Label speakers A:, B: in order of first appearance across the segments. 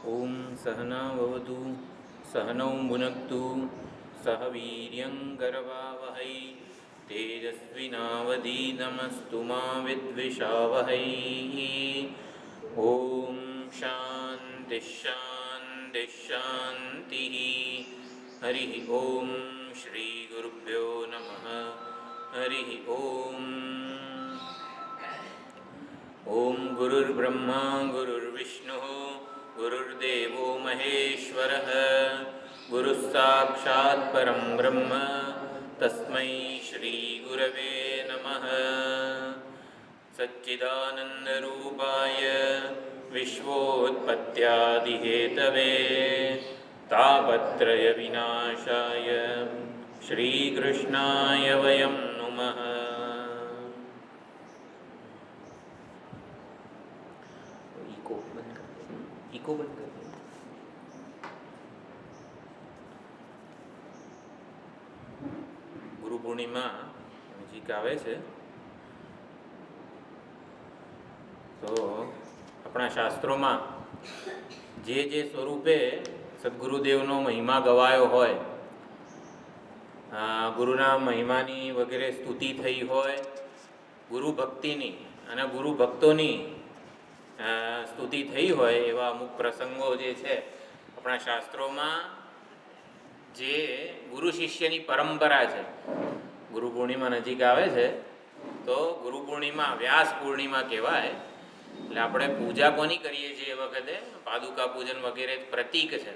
A: ओम सहना भवतु सहनौ भुनक्तु सह वीर्यङ्करवावहै तेजस्विनावधीतमस्तु मा विद्विषावहै। ओम शान्ति शान्ति शान्तिः। हरिः ओम श्री गुरुभ्यो नमः। हरिः ओम। ओम गुरुर्ब्रह्मा गुरुर्विष्णुः गुरुर्देवो महेश्वरः गुरुः साक्षात् परं ब्रह्म तस्मै श्री गुरवे नमः। सच्चिदानन्दरूपाय विश्वोत्पत्त्यादिहेतवे तापत्रयविनाशाय श्रीकृष्णाय वयं नुमः। इको बंद कर दो। गुरु पूर्णिमा नजीक આવે છે તો આપણા શાસ્ત્રોમાં જે સ્વરૂપે સદગુરુદેવનો મહિમા ગવાયો હોય, ગુરુના મહિમાની વગેરે સ્તુતિ થઈ હોય, ગુરુ ભક્તિની અને ગુરુ ભક્તોની સ્તુતિ થઈ હોય એવા અમુક પ્રસંગો જે છે આપણા શાસ્ત્રોમાં, જે ગુરુ શિષ્યની પરંપરા છે. ગુરુ પૂર્ણિમા નજીક આવે છે તો ગુરુ પૂર્ણિમા વ્યાસ પૂર્ણિમા કહેવાય. એટલે આપણે પૂજા કોની કરીએ છીએ એ વખતે પાદુકા પૂજન વગેરે પ્રતીક છે,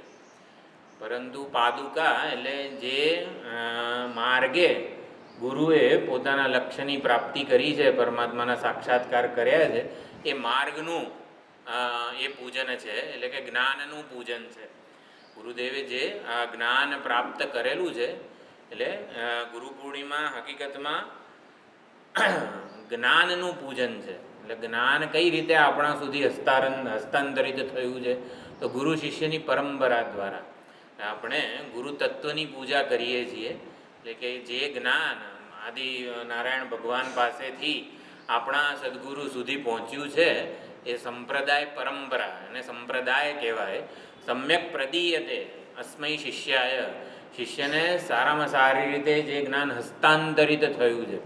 A: પરંતુ પાદુકા એટલે જે માર્ગે ગુરુએ પોતાના લક્ષ્યની પ્રાપ્તિ કરી છે, પરમાત્માના સાક્ષાત્કાર કર્યા છે, એ માર્ગનું એ પૂજન છે. એટલે કે જ્ઞાનનું પૂજન છે. ગુરુદેવે જે આ જ્ઞાન પ્રાપ્ત કરેલું છે, એટલે ગુરુ પૂર્ણિમા હકીકતમાં જ્ઞાનનું પૂજન છે. એટલે જ્ઞાન કઈ રીતે આપણા સુધી હસ્તાંતરિત થયું છે, તો ગુરુ શિષ્યની પરંપરા દ્વારા આપણે ગુરુ તત્વની પૂજા કરીએ છીએ. એટલે કે જે જ્ઞાન આદિ નારાયણ ભગવાન પાસેથી આપણા સદગુરુ સુધી પહોંચ્યું છે, એ સંપ્રદાય પરંપરા અને સંપ્રદાય કહેવાય. સમ્યક પ્રદીયતે અસ્મૈ શિષ્યાય, શિષ્યને સારામાં સારી રીતે જે જ્ઞાન હસ્તાંતરિત થયું છે.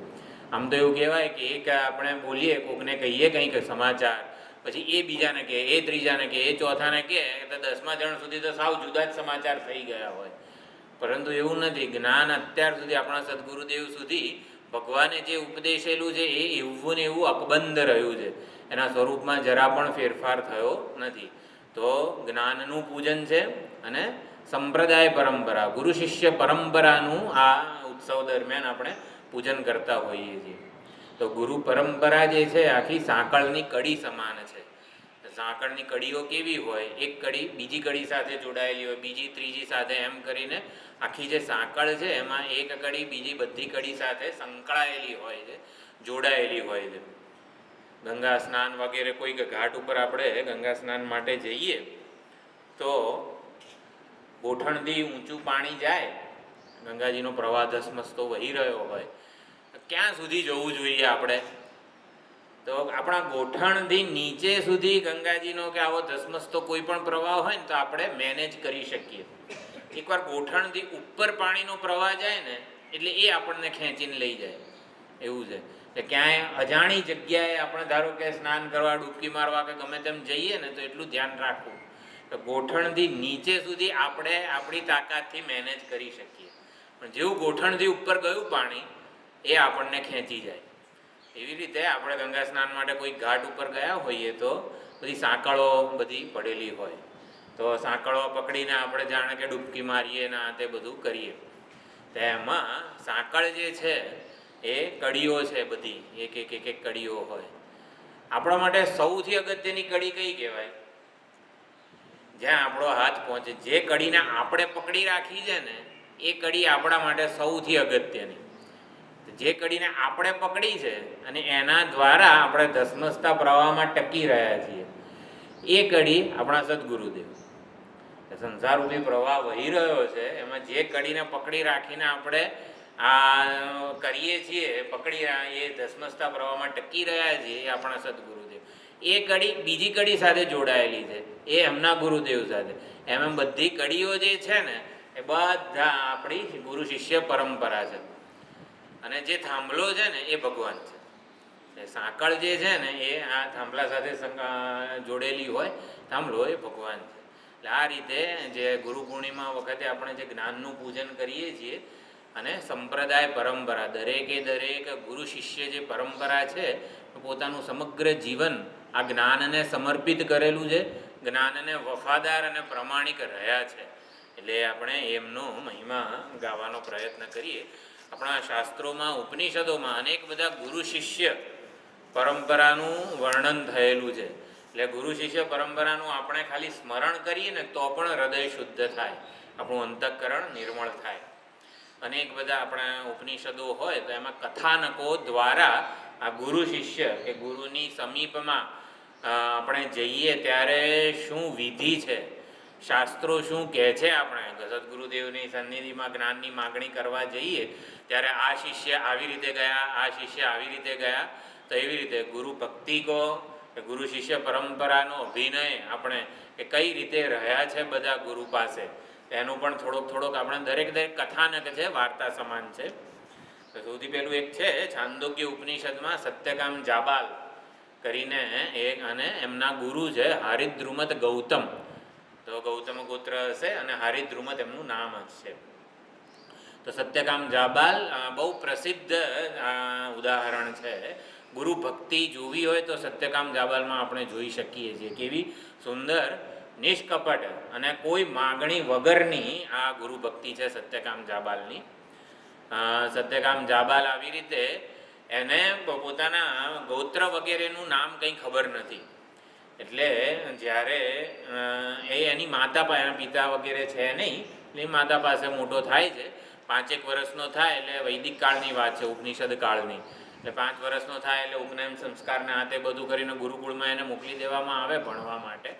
A: આમ તો એવું કહેવાય કે એક આપણે બોલીએ, કોકને કહીએ કંઈક સમાચાર, પછી એ બીજાને કહે, એ ત્રીજાને કહે, એ ચોથાને કહે, તો 10મા જણ સુધી તો સાવ જુદા જ સમાચાર થઈ ગયા હોય. પરંતુ એવું નથી. જ્ઞાન અત્યાર સુધી આપણા સદગુરુદેવ સુધી ભગવાને જે ઉપદેશેલું છે એ એવું ને એવું અકબંધ રહ્યું છે. એના સ્વરૂપમાં જરા પણ ફેરફાર થયો નથી. તો જ્ઞાનનું પૂજન છે અને સંપ્રદાય પરંપરા, ગુરુ શિષ્ય પરંપરાનું આ ઉત્સવ દરમિયાન આપણે પૂજન કરતા હોઈએ છીએ. તો ગુરુ પરંપરા જે છે આખી સાંકળની કડી સમાન છે. સાંકળની કડીઓ કેવી હોય? એક કડી બીજી કડી સાથે જોડાયેલી હોય, બીજી ત્રીજી સાથે, એમ કરીને આખી જે સાંકળ છે એમાં એક કડી બીજી બધી કડી સાથે સંકળાયેલી હોય છે, જોડાયેલી હોય છે. ગંગા સ્નાન વગેરે કોઈક ઘાટ ઉપર આપણે ગંગા સ્નાન માટે જઈએ તો ગોઠણથી ઊંચું પાણી જાય, ગંગાજીનો પ્રવાહ ધસમસતો વહી રહ્યો હોય, ક્યાં સુધી જવું જોઈએ આપણે? તો આપણા ગોઠણથી નીચે સુધી ગંગાજીનો કે આવો ધસમસતો કોઈ પણ પ્રવાહ હોય ને તો આપણે મેનેજ કરી શકીએ. એકવાર ગોઠણથી ઉપર પાણીનો પ્રવાહ જાય ને એટલે એ આપણને ખેંચીને લઈ જાય. એવું છે કે ક્યાંય અજાણી જગ્યાએ આપણે ધારો કે સ્નાન કરવા, ડૂબકી મારવા કે ગમે તેમ જઈએ ને તો એટલું ધ્યાન રાખવું કે ગોઠણથી નીચે સુધી આપણે આપણી તાકાતથી મેનેજ કરી શકીએ. પણ જેવું ગોઠણથી ઉપર ગયું પાણી એ આપણને ખેંચી જાય. એવી રીતે આપણે ગંગા સ્નાન માટે કોઈ ઘાટ ઉપર ગયા હોઈએ તો બધી સાંકળો બધી પડેલી હોય, તો સાંકળો પકડીને આપણે જાણે કે ડૂબકી મારીએ ને આ તે બધું કરીએ. તો એમાં સાંકળ જે છે એ કડીઓ છે, બધી એક એક એક એક કડીઓ હોય. આપણા માટે સૌથી અગત્યની કડી કઈ કહેવાય? જ્યાં આપણો હાથ પહોંચે, જે કડીને આપણે પકડી રાખી છે ને એ કડી આપણા માટે સૌથી અગત્યની. જે કડીને આપણે પકડી છે અને એના દ્વારા આપણે ધસમસતા પ્રવાહમાં ટકી રહ્યા છીએ, એ કડી આપણા સદગુરુદેવ. સંસારરૂપી પ્રવાહ વહી રહ્યો છે એમાં જે કડીને પકડી રાખીને આપણે આ કરીએ છીએ, પકડી એ ધસમસતા પ્રવાહમાં ટકી રહ્યા છીએ, એ આપણા સદગુરુદેવ. એ કડી બીજી કડી સાથે જોડાયેલી છે, એ એમના ગુરુદેવ સાથે. એમ બધી કડીઓ જે છે ને એ બધા આપણી ગુરુ શિષ્ય પરંપરા છે. અને જે થાંભલો છે ને એ ભગવાન છે. સાંકળ જે છે ને એ આ થાંભલા સાથે જોડેલી હોય, થાંભલો એ ભગવાન છે. એટલે આ રીતે જે ગુરુ પૂર્ણિમા વખતે આપણે જે જ્ઞાનનું પૂજન કરીએ છીએ અને સંપ્રદાય પરંપરા, દરેક ગુરુ શિષ્ય જે પરંપરા છે પોતાનું સમગ્ર જીવન આ જ્ઞાનને સમર્પિત કરેલું છે, જ્ઞાનને વફાદાર અને પ્રમાણિક રહ્યા છે. એટલે આપણે એમનો મહિમા ગાવાનો પ્રયત્ન કરીએ. આપણા શાસ્ત્રોમાં, ઉપનિષદોમાં અનેક બધા ગુરુ શિષ્ય પરંપરાનું વર્ણન થયેલું છે. એટલે ગુરુ શિષ્ય પરંપરાનું આપણે ખાલી સ્મરણ કરીએ ને તો પણ હૃદય શુદ્ધ થાય, આપણું અંતઃકરણ નિર્મળ થાય. અનેક બધા આપણા ઉપનિષદો હોય તો એમાં કથાનકો દ્વારા આ ગુરુ શિષ્ય કે ગુરુની સમીપમાં આપણે જઈએ ત્યારે શું વિધિ છે, શાસ્ત્રો શું કહે છે, આપણે સદગુરુદેવની સન્નિધિમાં જ્ઞાનની માગણી કરવા જઈએ ત્યારે આ શિષ્ય આવી રીતે ગયા, આ શિષ્ય આવી રીતે ગયા. તો એવી રીતે ગુરુ ભક્તિ કહો કે ગુરુ શિષ્ય પરંપરાનો અભિનય આપણે કે કઈ રીતે રહ્યા છે બધા ગુરુ પાસે, એનું પણ થોડોક આપણે દરેક કથાનક છે, વાર્તા સમાન છે. તો સૌથી પહેલું એક છે છાંદોગ્ય ઉપનિષદમાં સત્યકામ જાબાલ કરીને એક, અને એમના ગુરુ છે હારિદ્રુમત ગૌતમ. તો ગૌતમ ગોત્ર હશે અને હારિદ્રુમત એમનું નામ જ છે. તો સત્યકામ જાબાલ બહુ પ્રસિદ્ધ ઉદાહરણ છે. ગુરુ ભક્તિ જોવી હોય તો સત્યકામ જાબાલમાં આપણે જોઈ શકીએ છીએ કેવી સુંદર, નિષ્કપટ અને કોઈ માગણી વગરની આ ગુરુ ભક્તિ છે સત્યકામ જાબાલની. સત્યકામ જાબાલ આવી રીતે એને પોતાના ગોત્ર વગેરેનું નામ કંઈ ખબર નથી. એટલે જ્યારે એની માતા પિતા વગેરે છે નહીં, એટલે માતા પાસે મોટો થાય છે. 5 વર્ષનો થાય એટલે વૈદિક કાળની વાત છે, ઉપનિષદ કાળની. એટલે 5 વર્ષનો થાય એટલે ઉપનયન સંસ્કારને હાથે બધું કરીને ગુરુકુળમાં એને મોકલી દેવામાં આવે ભણવા માટે.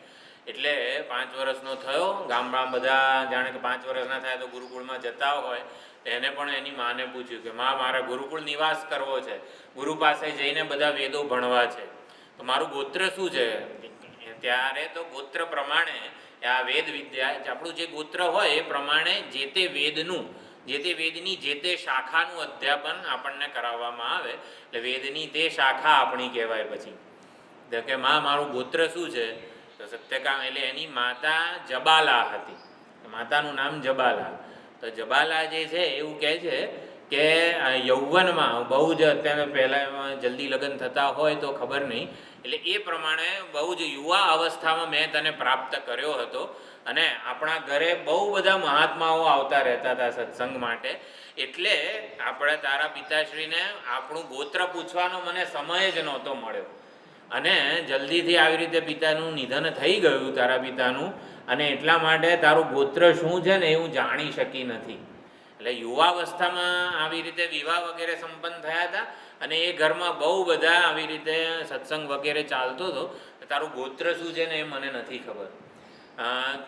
A: એટલે 5 વર્ષનો થયો, ગામડામાં બધા જાણે કે 5 વર્ષના થાય તો ગુરુકુળમાં જતા હોય. તો એને પણ એની માને પૂછ્યું કે માં, મારે ગુરુકુળ નિવાસ કરવો છે, ગુરુ પાસે જઈને બધા વેદો ભણવા છે, તો મારું ગોત્ર શું છે? ત્યારે તો ગોત્ર પ્રમાણે આ વેદ વિદ્યા, આપણું જે ગોત્ર હોય એ પ્રમાણે જે તે વેદની જે તે શાખાનું અધ્યાપન આપણને કરાવવામાં આવે. એટલે વેદની તે શાખા આપણી કહેવાય. પછી તો કે માં, મારું ગોત્ર શું છે? તો સત્યકામ, એટલે એની માતા જબાલા હતી, માતાનું નામ જબાલા. તો જબાલા જે છે એવું કહે છે કે યૌવનમાં બહુ જ, અત્યારે પહેલાં જલ્દી લગ્ન થતા હોય તો ખબર નહીં, એટલે એ પ્રમાણે બહુ જ યુવા અવસ્થામાં મેં તને પ્રાપ્ત કર્યો હતો. અને આપણા ઘરે બહુ બધા મહાત્માઓ આવતા રહેતા હતા સત્સંગ માટે. એટલે આપણે તારા પિતાશ્રીને આપણું ગોત્ર પૂછવાનો મને સમય જ નહોતો મળ્યો. અને જલ્દીથી આવી રીતે પિતાનું નિધન થઈ ગયું, તારા પિતાનું, અને એટલા માટે તારું ગોત્ર શું છે ને એ હું જાણી શકી નથી. એટલે યુવાવસ્થામાં આવી રીતે વિવાહ વગેરે સંપન્ન થયા હતા અને એ ઘરમાં બહુ બધા આવી રીતે સત્સંગ વગેરે ચાલતો હતો. તારું ગોત્ર શું છે ને એ મને નથી ખબર.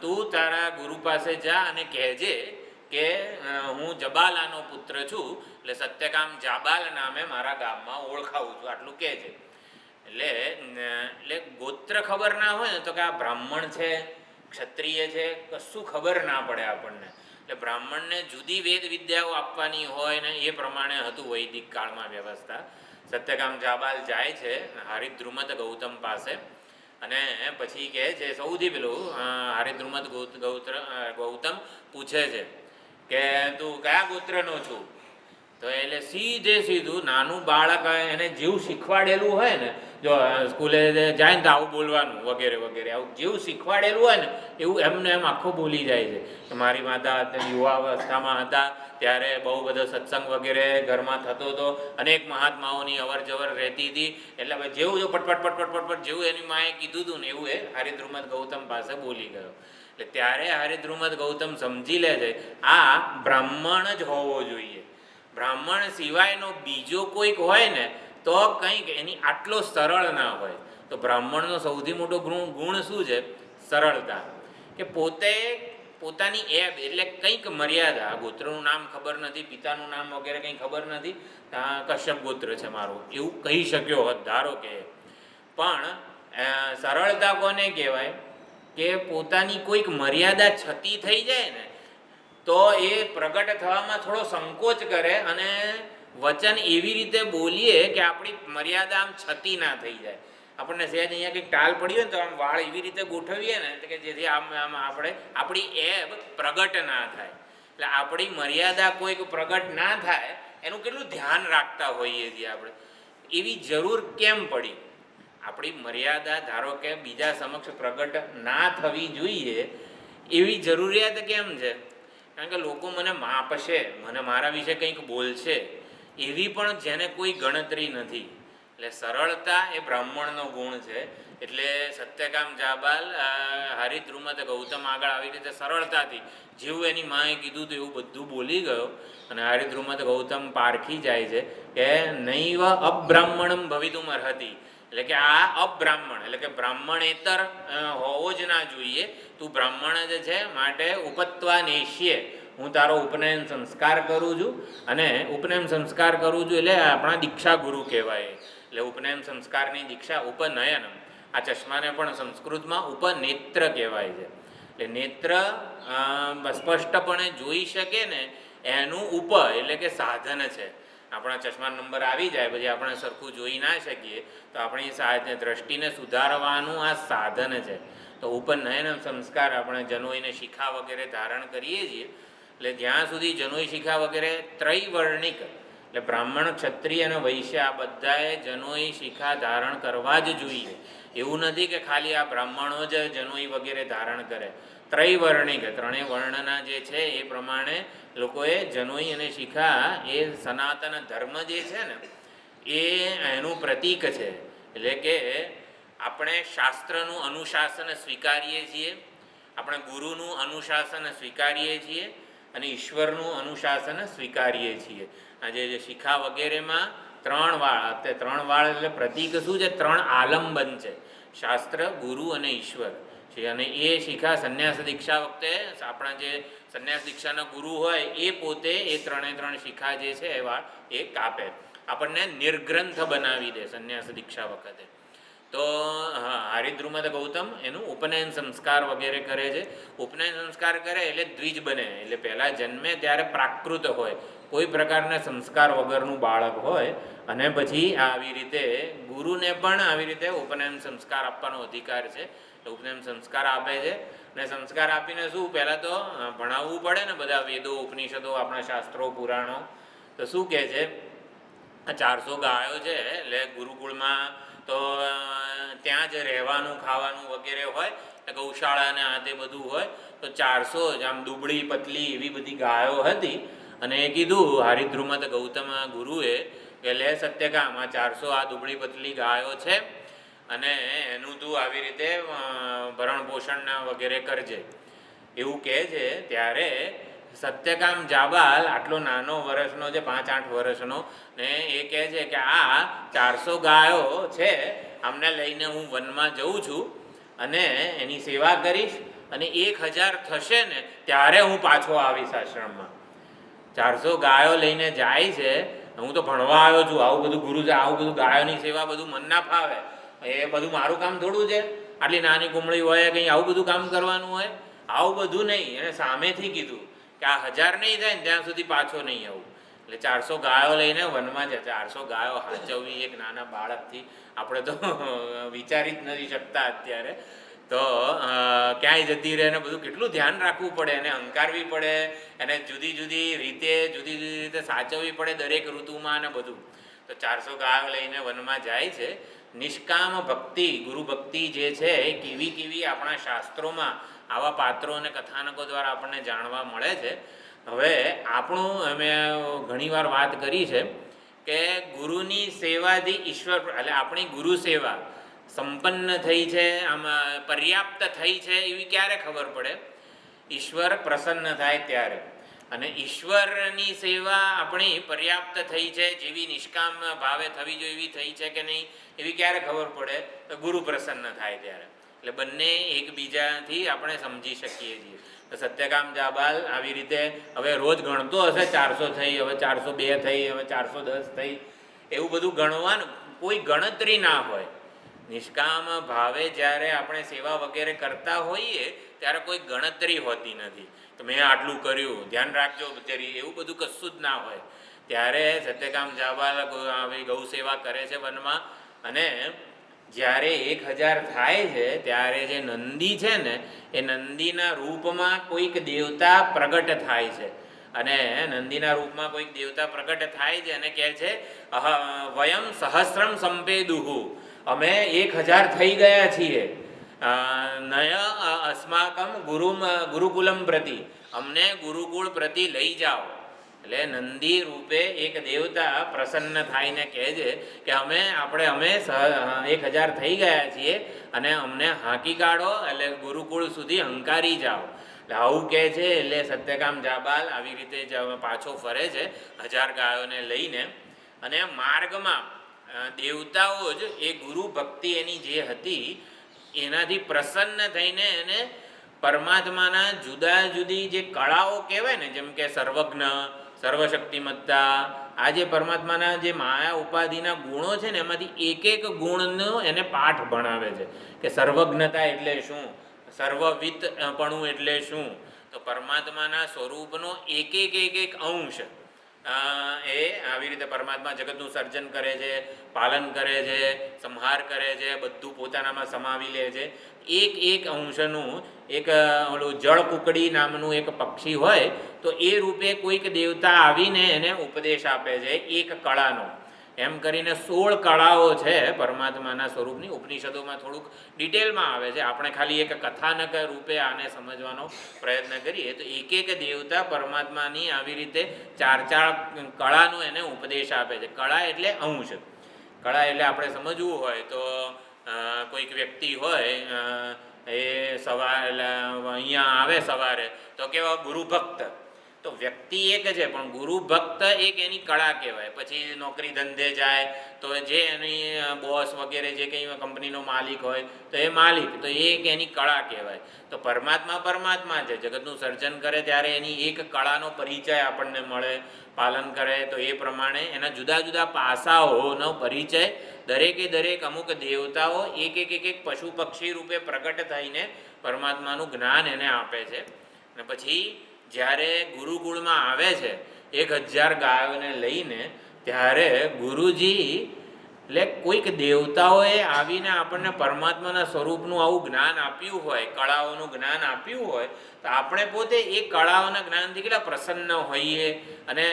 A: તું તારા ગુરુ પાસે જા અને કહેજે કે હું જબાલાનો પુત્ર છું, એટલે સત્યકામ જાબાલ નામે મારા ગામમાં ઓળખાવું છું, આટલું કહેજે. એટલે ગોત્ર ખબર ના હોય ને તો કે આ બ્રાહ્મણ છે, ક્ષત્રિય છે, કશું ખબર ના પડે આપણને. એટલે બ્રાહ્મણને જુદી વેદ વિદ્યાઓ આપવાની હોય ને એ પ્રમાણે હતું વૈદિક કાળમાં વ્યવસ્થા. સત્યકામ જાબાલ જાય છે હારિદ્રુમત ગૌતમ પાસે અને પછી કહે છે, સૌથી પેલું હારિદ્રુમત ગૌતમ પૂછે છે કે તું કયા ગોત્રનો છું? તો એટલે સીધું નાનું બાળક એને જેવું શીખવાડેલું હોય ને, જો સ્કૂલે જાય ને તો આવું બોલવાનું વગેરે વગેરે, આવું જેવું શીખવાડેલું હોય ને એવું એમને એમ આખું બોલી જાય છે. કે મારી માતા યુવા અવસ્થામાં હતા ત્યારે બહુ બધો સત્સંગ વગેરે ઘરમાં થતો હતો, અનેક મહાત્માઓની અવર જવર રહેતી હતી. એટલે જેવું જો પટપટ જેવું એની માએ કીધું હતું ને એવું એ હારિદ્રુમત ગૌતમ પાસે બોલી ગયો. એટલે ત્યારે હારિદ્રુમત ગૌતમ સમજી લે છે આ બ્રાહ્મણ જ હોવો જોઈએ. બ્રાહ્મણ સિવાયનો બીજો કોઈક હોય ને તો કંઈક એની આટલો સરળ ના હોય. તો બ્રાહ્મણનો સૌથી મોટો ગુણ શું છે? સરળતા. કે પોતે પોતાની એબ એટલે કંઈક મર્યાદા, ગોત્રનું નામ ખબર નથી, પિતાનું નામ વગેરે કંઈ ખબર નથી, કશ્યપ ગોત્ર છે મારું એવું કહી શક્યો હોત ધારો કે, પણ સરળતા કોને કહેવાય કે પોતાની કોઈક મર્યાદા છતી થઈ જાય ને તો એ પ્રગટ થવામાં થોડો સંકોચ કરે અને વચન એવી રીતે બોલીએ કે આપણી મર્યાદા આમ છતી ના થઈ જાય. આપણને સહેજ અહીંયા કંઈક ટાલ પડી હોય ને તો આમ વાળ એવી રીતે ગોઠવીએ ને કે જેથી આમ આપણે આપણી એબ પ્રગટ ના થાય. એટલે આપણી મર્યાદા કોઈક પ્રગટ ના થાય એનું કેટલું ધ્યાન રાખતા હોઈએ છીએ આપણે. એવી જરૂર કેમ પડી? આપણી મર્યાદા ધારો કે બીજા સમક્ષ પ્રગટ ના થવી જોઈએ એવી જરૂરિયાત કેમ છે? કારણ કે લોકો મને માપશે, મને મારા વિશે કંઈક બોલશે, એવી પણ જેને કોઈ ગણતરી નથી. એટલે સરળતા એ બ્રાહ્મણનો ગુણ છે. એટલે સત્યકામ જાબાલ હરિદ્રુમત ગૌતમ આગળ આવી રીતે સરળતાથી જેવું એની માએ કીધું તો એવું બધું બોલી ગયો અને હરિદ્રુમત ગૌતમ પારખી જાય છે કે નૈવ અબ્રાહ્મણમ ભવિતુમ અર્હતિ. એટલે કે આ અબ્રાહ્મણ એટલે કે બ્રાહ્મણેતર હોવો જ ના જોઈએ. તું બ્રાહ્મણ જ છે, માટે ઉપત્વા નેષ્યે, હું તારો ઉપનયન સંસ્કાર કરું છું. અને ઉપનયન સંસ્કાર કરું છું એટલે આપણા દીક્ષા ગુરુ કહેવાય. એટલે ઉપનયન સંસ્કારની દીક્ષા ઉપનયનમ. આ ચશ્માને પણ સંસ્કૃતમાં ઉપનેત્ર કહેવાય છે. એટલે નેત્ર સ્પષ્ટપણે જોઈ શકે ને એનું ઉપ એટલે કે સાધન છે. આપણા ચશ્મા નંબર આવી જાય પછી આપણે સરખું જોઈ ના શકીએ તો આપણી દ્રષ્ટિને સુધારવાનું આ સાધન છે. તો ઉપનયન સંસ્કાર આપણે જનોઈને શિખા વગેરે ધારણ કરીએ છીએ. એટલે જ્યાં સુધી જનોઈ શિખા વગેરે ત્રૈવર્ણિક એટલે બ્રાહ્મણ, ક્ષત્રિય અને વૈશ્ય આ બધાએ જનોઈ શિખા ધારણ કરવા જ જોઈએ. એવું નથી કે ખાલી આ બ્રાહ્મણો જ જનોઈ વગેરે ધારણ કરે. ત્રૈવર્ણિક ત્રણેય વર્ણના જે છે એ પ્રમાણે લોકોએ જનોઈ અને શિખા એ સનાતન ધર્મ જે છે ને એ એનું પ્રતીક છે. એટલે કે આપણે શાસ્ત્રનું અનુશાસન સ્વીકારીએ છીએ, આપણે ગુરુનું અનુશાસન સ્વીકારીએ છીએ અને ઈશ્વરનું અનુશાસન સ્વીકારીએ છીએ. આજે જે શિખા વગેરેમાં 3 વાળ, તે 3 વાળ એટલે પ્રતીક શું છે? 3 આલંબન છે, શાસ્ત્ર, ગુરુ અને ઈશ્વર છે. અને એ શિખા સંન્યાસ દીક્ષા વખતે આપણા જે સંન્યાસ દીક્ષાના ગુરુ હોય એ પોતે એ 3 શિખા જે છે એ વાળ એ કાપે, આપણને નિર્ગ્રંથ બનાવી દે સંન્યાસ દીક્ષા વખતે. તો હરિદ્રુમત ગૌતમ એનું ઉપનયન સંસ્કાર વગેરે કરે છે. ઉપનયન સંસ્કાર કરે એટલે દ્વિજ બને. એટલે પહેલાં જન્મે ત્યારે પ્રાકૃત હોય, કોઈ પ્રકારના સંસ્કાર વગરનું બાળક હોય અને પછી આવી રીતે ગુરુને પણ આવી રીતે ઉપનયન સંસ્કાર આપવાનો અધિકાર છે. ઉપનયન સંસ્કાર આપે છે અને સંસ્કાર આપીને શું પહેલાં તો ભણાવવું પડે ને બધા વેદો, ઉપનિષદો, આપણા શાસ્ત્રો, પુરાણો. તો શું કહે છે? આ 400 ગાયો છે એટલે ગુરુકુળમાં તો ત્યાં જ રહેવાનું, ખાવાનું વગેરે હોય, ગૌશાળા ને આ તે બધું હોય. તો 400 જ આમ દુબળી પતલી એવી બધી ગાયો હતી. અને એ કીધું હરિદ્રુમત ગૌતમ ગુરુએ કે લે સત્યકામ, આ 400 આ દુબળી પતલી ગાયો છે અને એનું તું આવી રીતે ભરણ પોષણ વગેરે કરજે એવું કહે છે. ત્યારે સત્યકામ જાબાલ આટલો નાનો વર્ષનો છે, 5-8 વર્ષનો, ને એ કહે છે કે આ 400 ગાયો છે, આમને લઈને હું વનમાં જઉં છું અને એની સેવા કરીશ અને 1000 થશે ને ત્યારે હું પાછો આવીશ આશ્રમમાં. 400 ગાયો લઈને જાય છે. હું તો ભણવા આવ્યો છું, આવું બધું ગુરુ છે, આવું બધું ગાયોની સેવા બધું મન ના ફાવે. એ બધું મારું કામ થોડું છે? આટલી નાની કુમળી હોય કંઈ આવું બધું કામ કરવાનું હોય? આવું બધું નહીં. એને સામેથી કીધું કે આ 1000 નહીં થાય ને ત્યાં સુધી પાછો નહીં આવું. એટલે 400 ગાયો લઈને વનમાં છે. 400 ગાયો હાચવવી એક નાના બાળકથી આપણે તો વિચારી જ નથી શકતા અત્યારે. તો ક્યાંય જતી રહે ને બધું કેટલું ધ્યાન રાખવું પડે, એને હંકારવી પડે, એને જુદી જુદી રીતે સાચવવી પડે દરેક ઋતુમાં ને બધું. તો 400 ગાયો લઈને વનમાં જાય છે. નિષ્કામ ભક્તિ, ગુરુ ભક્તિ જે છે એ કેવી આપણા શાસ્ત્રોમાં આવા પાત્રો અને કથાનકો દ્વારા આપણને જાણવા મળે છે. હવે આપણું અમે ઘણીવાર વાત કરી છે કે ગુરુની સેવાથી ઈશ્વર, એટલે આપણી ગુરુ સેવા સંપન્ન થઈ છે, આમાં પર્યાપ્ત થઈ છે એવી ક્યારે ખબર પડે? ઈશ્વર પ્રસન્ન થાય ત્યારે. અને ઈશ્વરની સેવા આપણી પર્યાપ્ત થઈ છે, જેવી નિષ્કામ ભાવે થવી જોઈએ એવી થઈ છે કે નહીં એવી ક્યારે ખબર પડે? તો ગુરુ પ્રસન્ન થાય ત્યારે. એટલે બંને એકબીજાથી આપણે સમજી શકીએ છીએ. તો સત્યકામ જાબાલ આવી રીતે હવે રોજ ગણતો હશે, 400 થઈ, હવે 402 થઈ, હવે 410 થઈ, એવું બધું ગણવાનું કોઈ ગણતરી ના હોય. નિષ્કામ ભાવે જ્યારે આપણે સેવા વગેરે કરતા હોઈએ ત્યારે કોઈ ગણતરી હોતી નથી કે મેં આટલું કર્યું, ધ્યાન રાખજો બચેરી, એવું બધું કશું જ ના હોય. ત્યારે સત્યકામ જાબાલ આવી ગૌ સેવા કરે છે વનમાં, અને જ્યારે 1000 થાય છે ત્યારે જે નંદી છે ને એ નંદીના રૂપમાં કોઈક દેવતા પ્રગટ થાય છે. અને નંદીના રૂપમાં કોઈક દેવતા પ્રગટ થાય છે અને કહે છે વયમ સહસ્રમ સંપેદુહુ, અમે 1000 થઈ ગયા છીએ. નય અસ્માકમ ગુરુકુલમ પ્રતિ, અમને ગુરુકુળ પ્રતિ લઈ જાઓ. એટલે નંદી રૂપે એક દેવતા પ્રસન્ન થાયને કહે છે કે અમે 1000 થઈ ગયા છીએ અને અમને હાંકી કાઢો, એટલે ગુરુકુળ સુધી હંકારી જાઓ. એટલે આવું કહે છે. એટલે સત્યકામ જાબાલ આવી રીતે પાછો ફરે છે 1000 ગાયોને લઈને. અને માર્ગમાં દેવતાઓ જ એ ગુરુ ભક્તિ એની જે હતી એનાથી પ્રસન્ન થઈને એને પરમાત્માના જુદા જુદી જે કળાઓ કહેવાય ને, જેમ કે સર્વજ્ઞ, સર્વશક્તિમત્તા, આ જે પરમાત્માના જે માયા ઉપાધિના ગુણો છે ને એમાંથી એક એક ગુણનો એને પાઠ ભણાવે છે કે સર્વજ્ઞતા એટલે શું, સર્વવિતપણું એટલે શું. તો પરમાત્માના સ્વરૂપનો એક એક અંશ એ આવી રીતે પરમાત્મા જગતનું સર્જન કરે છે, પાલન કરે છે, સંહાર કરે છે, બધું પોતાનામાં સમાવી લે છે. એક અંશનું એક ઓલું જળ કુકડી નામનું એક પક્ષી હોય તો એ રૂપે કોઈક દેવતા આવીને એને ઉપદેશ આપે છે એક કળાનો. એમ કરીને 16 કળાઓ છે પરમાત્માના સ્વરૂપની. ઉપનિષદોમાં થોડુંક ડિટેલમાં આવે છે, આપણે ખાલી એક કથાનક રૂપે આને સમજવાનો પ્રયત્ન કરીએ તો એક દેવતા પરમાત્માની આવી રીતે 4 કળાનો એને ઉપદેશ આપે છે. કળા એટલે અંશ. કળા એટલે આપણે સમજવું હોય તો કોઈક વ્યક્તિ હોય એ અહીંયા આવે સવારે તો કેવા ગુરુ ભક્ત, તો વ્યક્તિ એક છે પણ ગુરુ ભક્ત એક એની કળા કહેવાય. પછી નોકરી ધંધે જાય તો જે એની બોસ વગેરે જે કંઈ કંપનીનો માલિક હોય તો એ માલિક, તો એ એક એની કળા કહેવાય. તો પરમાત્મા છે, જગતનું સર્જન કરે ત્યારે એની એક કળાનો પરિચય આપણને મળે, પાલન કરે તો એ પ્રમાણે એના જુદા જુદા પાસાઓનો પરિચય દરેક અમુક દેવતાઓ એક પશુ પક્ષી રૂપે પ્રગટ થઈને પરમાત્માનું જ્ઞાન એને આપે છે. અને પછી જ્યારે ગુરુકુળમાં આવે છે 1000 ગાયોને લઈને, ત્યારે ગુરુજી એટલે કોઈક દેવતાઓએ આવીને આપણને પરમાત્માના સ્વરૂપનું આવું જ્ઞાન આપ્યું હોય, કળાઓનું જ્ઞાન આપ્યું હોય, તો આપણે પોતે એ કળાઓના જ્ઞાનથી કેટલા પ્રસન્ન હોઈએ. અને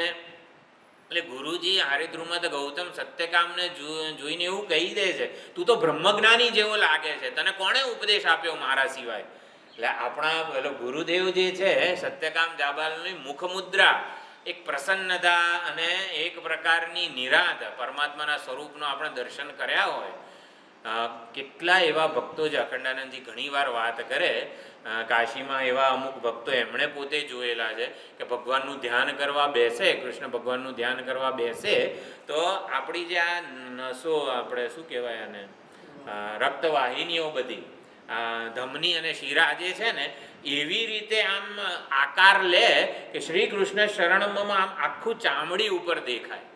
A: એટલે ગુરુજી હરિદ્રુમત ગૌતમ સત્યકામને જોઈને એવું કહી દે છે, તું તો બ્રહ્મજ્ઞાની જેવો લાગે છે, તને કોણે ઉપદેશ આપ્યો મારા સિવાય. એટલે આપણા ગુરુદેવ જે છે સત્યકામ જાબાલની મુખમુદ્રા એક પ્રસન્નતા અને એક પ્રકારની નિરાંત પરમાત્માના સ્વરૂપનો આપણે દર્શન કર્યા હોય. કેટલા એવા ભક્તો છે, અખંડાનંદજી ઘણીવાર વાત કરે, કાશીમાં એવા અમુક ભક્તો એમણે પોતે જોયેલા છે કે ભગવાનનું ધ્યાન કરવા બેસે, કૃષ્ણ ભગવાનનું ધ્યાન કરવા બેસે તો આપણી જે આ નસો, આપણે શું કહેવાય આને, રક્તવાહિનીઓ બધી ધમની અને શિરા જે છે ને એવી રીતે આમ આકાર લે કે શ્રી કૃષ્ણ શરણમાં આમ આખું ચામડી ઉપર દેખાય.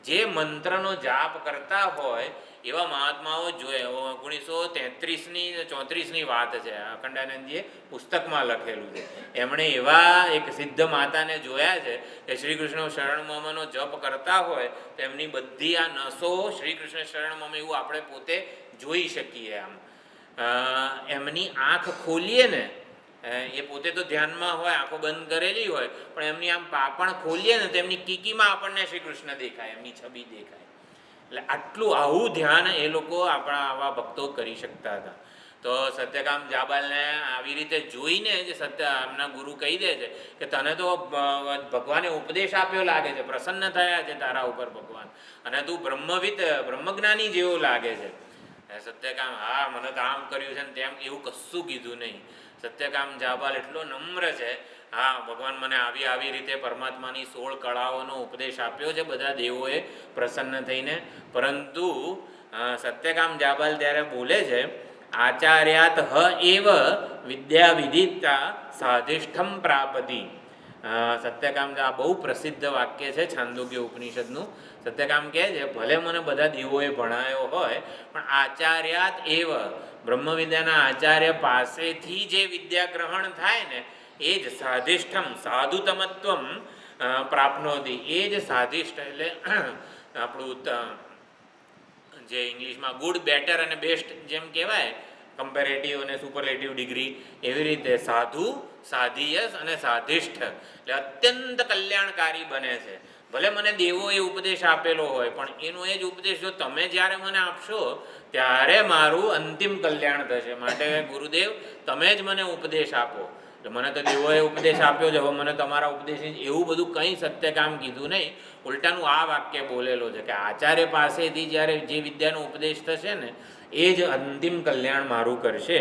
A: જે મંત્રનો જાપ કરતા હોય એવા મહાત્માઓ જોઈએ. 1933-34ની વાત છે, અખંડાનંદજીએ પુસ્તકમાં લખેલું છે. એમણે એવા એક સિદ્ધ માતાને જોયા છે કે શ્રી કૃષ્ણ શરણમનો જપ કરતા હોય તો એમની બધી આ નસો શ્રી કૃષ્ણ શરણમમ એવું આપણે પોતે જોઈ શકીએ. આમ એમની આંખ ખોલીએ ને, એ પોતે તો ધ્યાનમાં હોય, આંખો બંધ કરેલી હોય, પણ એમની આમ પાપણ ખોલીએ ને તો એમની કીકીમાં આપણને શ્રી કૃષ્ણ દેખાય, એમની છબી દેખાય. એટલે આવું ધ્યાન એ લોકો આપણા આવા ભક્તો કરી શકતા હતા. તો સત્યકામ જાબાલને આવી રીતે જોઈને જે એમના ગુરુ કહી દે છે કે તને તો ભગવાને ઉપદેશ આપ્યો લાગે છે, પ્રસન્ન થયા છે તારા ઉપર ભગવાન, અને તું બ્રહ્મજ્ઞાની જેવો લાગે છે. સત્યકામ હા મને તો આમ કર્યું છે ને તેમ, એવું કશું કીધું નહીં. સત્યકામ જાબાલ એટલો નમ્ર છે, હા ભગવાન મને આવી રીતે પરમાત્માની 16 કળાઓનો ઉપદેશ આપ્યો છે બધા દેવોએ પ્રસન્ન થઈને. પરંતુ સત્યકામ જાબાલ ત્યારે બોલે છે, આચાર્યાત હ એવ વિદ્યા વિદિતા સાધિષ્ઠમ પ્રાપતિ. સત્યકામ આ બહુ પ્રસિદ્ધ વાક્ય છે છાંદોગ્ય ઉપનિષદનું. સત્યકામ કહે છે ભલે મને બધા દેવોએ ભણાયો હોય પણ આચાર્યાત એવ બ્રહ્મવિદ્યાના આચાર્ય પાસેથી જે વિદ્યા ગ્રહણ થાય ને એ જ સાધિષ્ઠમ સાધુતમત્વમ પ્રાપ્નોતિ. એ જ સાધિષ્ઠ એટલે આપણું જે ઇંગ્લિશમાં ગુડ, બેટર અને બેસ્ટ જેમ કહેવાય, કમ્પેરેટિવ અને સુપરલેટિવ ડિગ્રી, એવી રીતે સાધુ, સાધિયસ અને સાધિષ્ઠ એટલે અત્યંત કલ્યાણકારી બને છે. ભલે મને દેવોએ ઉપદેશ આપેલો હોય પણ એનો એ જ ઉપદેશ જો તમે જ્યારે મને આપશો ત્યારે મારું અંતિમ કલ્યાણ થશે. માટે ગુરુદેવ તમે જ મને ઉપદેશ આપો. મને તો દેવોએ ઉપદેશ આપ્યો છે, હવે મને તમારા ઉપદેશ, એવું બધું કંઈ સત્યકામ કીધું નહીં. ઉલટાનું આ વાક્ય બોલેલો છે કે આચાર્ય પાસેથી જ્યારે જે વિદ્યાનો ઉપદેશ થશે ને એ જ અંતિમ કલ્યાણ મારું કરશે.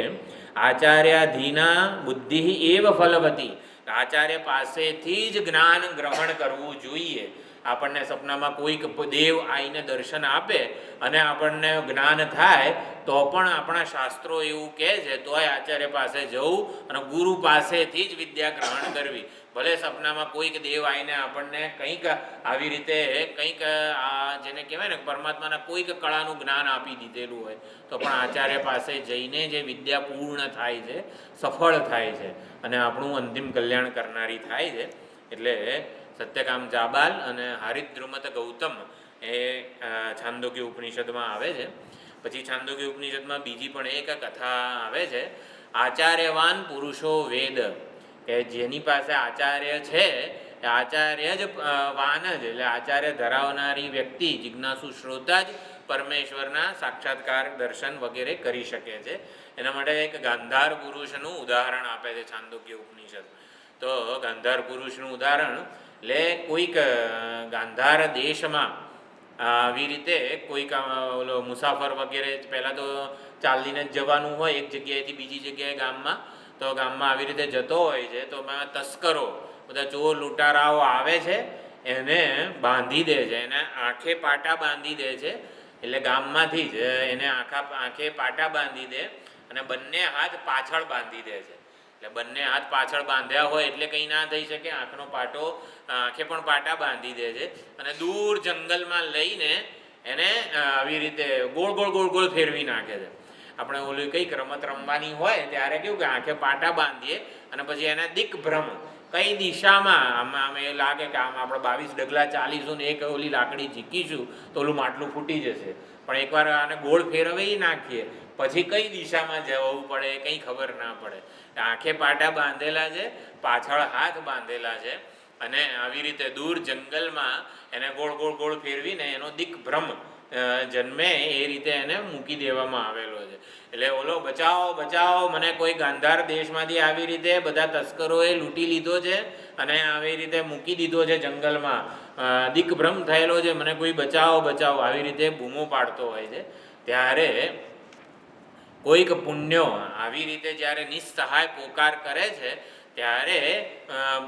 A: આચાર્યાધીના બુદ્ધિ એવ ફલવતી. આચાર્ય પાસેથી જ જ્ઞાન ગ્રહણ કરવું જોઈએ. આપણને સપનામાં કોઈક દેવ આવીને દર્શન આપે અને આપણને જ્ઞાન થાય તો પણ આપણા શાસ્ત્રો એવું કહે છે તોય આચાર્ય પાસે જવું અને ગુરુ પાસેથી જ વિદ્યા ગ્રહણ કરવી. ભલે સપનામાં કોઈક દેવ આવીને આપણને કંઈક આવી રીતે કંઈક જેને કહેવાય ને પરમાત્માના કોઈક કળાનું જ્ઞાન આપી દીધેલું હોય તો પણ આચાર્ય પાસે જઈને જે વિદ્યા પૂર્ણ થાય છે, સફળ થાય છે અને આપણું અંતિમ કલ્યાણ કરનારી થાય છે. એટલે સત્યકામ જાબાલ અને હારિદ્રુમત ગૌતમ એ છાંદોગ્ય ઉપનિષદમાં આવે છે. પછી છાંદોગ્ય ઉપનિષદમાં બીજી પણ એક કથા આવે છે, આચાર્યવાન પુરુષો વેદ, કે જેની પાસે આચાર્ય છે એ આચાર્ય જ વાન જ એટલે આચાર્ય ધરાવનારી વ્યક્તિ, જિજ્ઞાસુ શ્રોતા જ પરમેશ્વરના સાક્ષાત્કાર, દર્શન વગેરે કરી શકે છે. એના માટે એક ગાંધાર પુરુષનું ઉદાહરણ આપે છે છાંદોગ્ય ઉપનિષદ. તો ગાંધાર પુરુષનું ઉદાહરણ એટલે કોઈક ગાંધાર દેશમાં આવી રીતે કોઈક ઓલો મુસાફર વગેરે, પહેલાં તો ચાલીને જ જવાનું હોય એક જગ્યાએથી બીજી જગ્યાએ ગામમાં, તો ગામમાં આવી રીતે જતો હોય છે તો તસ્કરો બધા ચોર લૂંટારાઓ આવે છે, એને બાંધી દે છે, એને આંખે પાટા બાંધી દે છે. એટલે ગામમાંથી જ એને આંખે પાટા બાંધી દે અને બંને હાથ પાછળ બાંધી દે છે. એટલે બંને હાથ પાછળ બાંધ્યા હોય એટલે કંઈ ના થઈ શકે, આંખનો પાટો આંખે પણ પાટા બાંધી દે છે અને દૂર જંગલમાં લઈને એને આવી રીતે ગોળ ગોળ ગોળ ગોળ ફેરવી નાખે છે. આપણે ઓલી કંઈક રમત રમવાની હોય ત્યારે કેવું કે આંખે પાટા બાંધીએ અને પછી એને દિક્ભ્રમ કઈ દિશામાં આમ એ લાગે કે આમ આપણે 22 ડગલા ચાલીશું ને એક ઓલી લાકડી ઝીકીશું તો ઓલું માટલું ફૂટી જશે. પણ એકવાર આને ગોળ ફેરવી નાખીએ પછી કઈ દિશામાં જવું પડે કંઈ ખબર ના પડે. આંખે પાટા બાંધેલા છે, પાછળ હાથ બાંધેલા છે અને આવી રીતે દૂર જંગલમાં એને ગોળ ગોળ ગોળ ફેરવીને એનો દિક્ભ્રમ જન્મે એ રીતે એને મૂકી દેવામાં આવેલો છે. એટલે ઓલો બચાવો બચાવો, મને કોઈ ગાંધાર દેશમાંથી આવી રીતે બધા તસ્કરોએ લૂંટી લીધો છે અને આવી રીતે મૂકી દીધો છે જંગલમાં, દિક્ભ્રમ થયેલો છે, મને કોઈ બચાવો બચાવો, આવી રીતે બૂમો પાડતો હોય છે. ત્યારે કોઈક પુણ્યો આવી રીતે જ્યારે નિસ્સહાય પોકાર કરે છે ત્યારે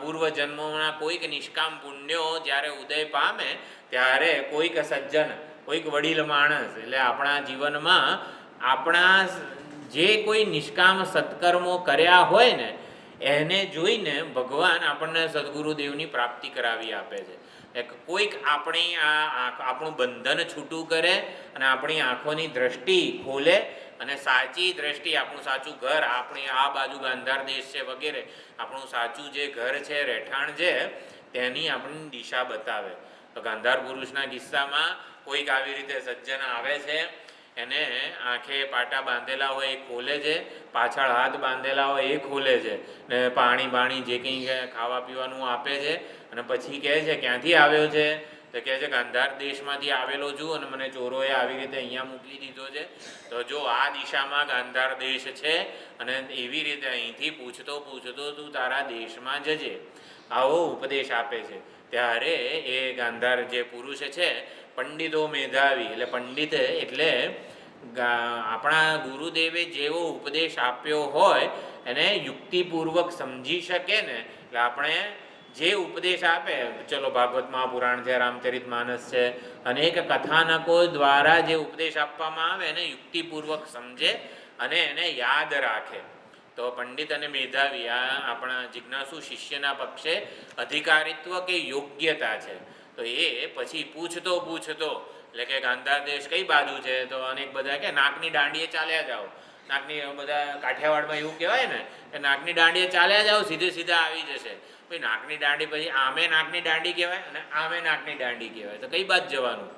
A: પૂર્વજન્મોના કોઈક નિષ્કામ પુણ્યો જ્યારે ઉદય પામે ત્યારે કોઈક સજ્જન, કોઈક વડીલ માણસ, એટલે આપણા જીવનમાં આપણા જે કોઈ નિષ્કામ સત્કર્મો કર્યા હોય ને એને જોઈને ભગવાન આપણને સદગુરુદેવની પ્રાપ્તિ કરાવી આપે છે. કોઈક આપણી આપણું બંધન છૂટું કરે અને આપણી આંખોની દ્રષ્ટિ ખોલે અને સાચી દ્રષ્ટિ, આપણું સાચું ઘર, આપણી આ બાજુ ગાંધાર દેશ છે વગેરે, આપણું સાચું જે ઘર છે, રહેઠાણ છે, તેની આપણને દિશા બતાવે. તો ગાંધાર પુરુષના કિસ્સામાં કોઈક આવી રીતે સજ્જન આવે છે, એને આંખે પાટા બાંધેલા હોય એ ખોલે છે, પાછળ હાથ બાંધેલા હોય એ ખોલે છે ને પાણી જે કંઈ ખાવા પીવાનું આપે છે અને પછી કહે છે ક્યાંથી આવ્યો છે તો કહે છે ગાંધાર દેશમાંથી આવેલો છું અને મને ચોરોએ આવી રીતે અહીંયા મોકલી દીધો છે. તો જો આ દિશામાં ગાંધાર દેશ છે અને એવી રીતે અહીંથી પૂછતો તું તારા દેશમાં જજે, આવો ઉપદેશ આપે છે. ત્યારે એ ગાંધાર જે પુરુષ છે પંડિતો મેધાવી, એટલે પંડિત એટલે આપણા ગુરુદેવે જેવો ઉપદેશ આપ્યો હોય એને યુક્તિપૂર્વક સમજી શકે ને, એટલે આપણે જે ઉપદેશ આપે, ચલો ભાગવત મહાપુરાણ છે, રામચરિત માનસ છે, અનેક કથાનકો દ્વારા જે ઉપદેશ આપવામાં આવે એને યુક્તિપૂર્વક સમજે અને એને યાદ રાખે. તો પંડિત અને મેધાવી આ આપણા જિજ્ઞાસુ શિષ્યના પક્ષે અધિકારીત્વ કે યોગ્યતા છે. તો એ પછી પૂછતો એટલે કે ગાંધાર દેશ કઈ બાજુ છે, તો અનેક બધા કે નાકની દાંડીએ ચાલ્યા જાઓ. નાકની બધા કાઠિયાવાડમાં એવું કહેવાય ને કે નાકની દાંડીએ ચાલ્યા જાઓ, સીધે સીધા આવી જશે. ભાઈ નાકની દાંડી પછી આમે નાકની દાંડી કહેવાય અને આમે નાકની દાંડી કહેવાય, તો કઈ બાજુ જવાનું?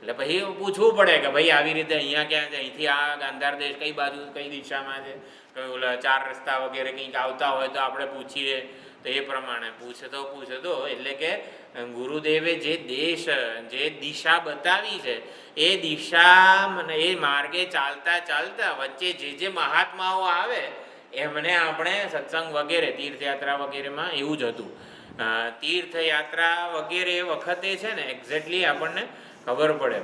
A: એટલે પછી પૂછવું પડે કે ભાઈ આવી રીતે અહીંયા ક્યાં છે, અહીંથી આ ગાંધાર દેશ કઈ બાજુ કઈ દિશામાં છે, ઓલા 4 રસ્તા વગેરે કંઈક આવતા હોય તો આપણે પૂછીએ. તો એ પ્રમાણે પૂછતો એટલે કે ગુરુદેવે જે દિશા બતાવી છે એ દિશા એ માર્ગે ચાલતા વચ્ચે જે મહાત્માઓ આવે એમને આપણે સત્સંગ વગેરે તીર્થયાત્રા વગેરેમાં એવું જ હતું. તીર્થયાત્રા વગેરે વખતે છે ને એક્ઝેક્ટલી આપણને ખબર પડે.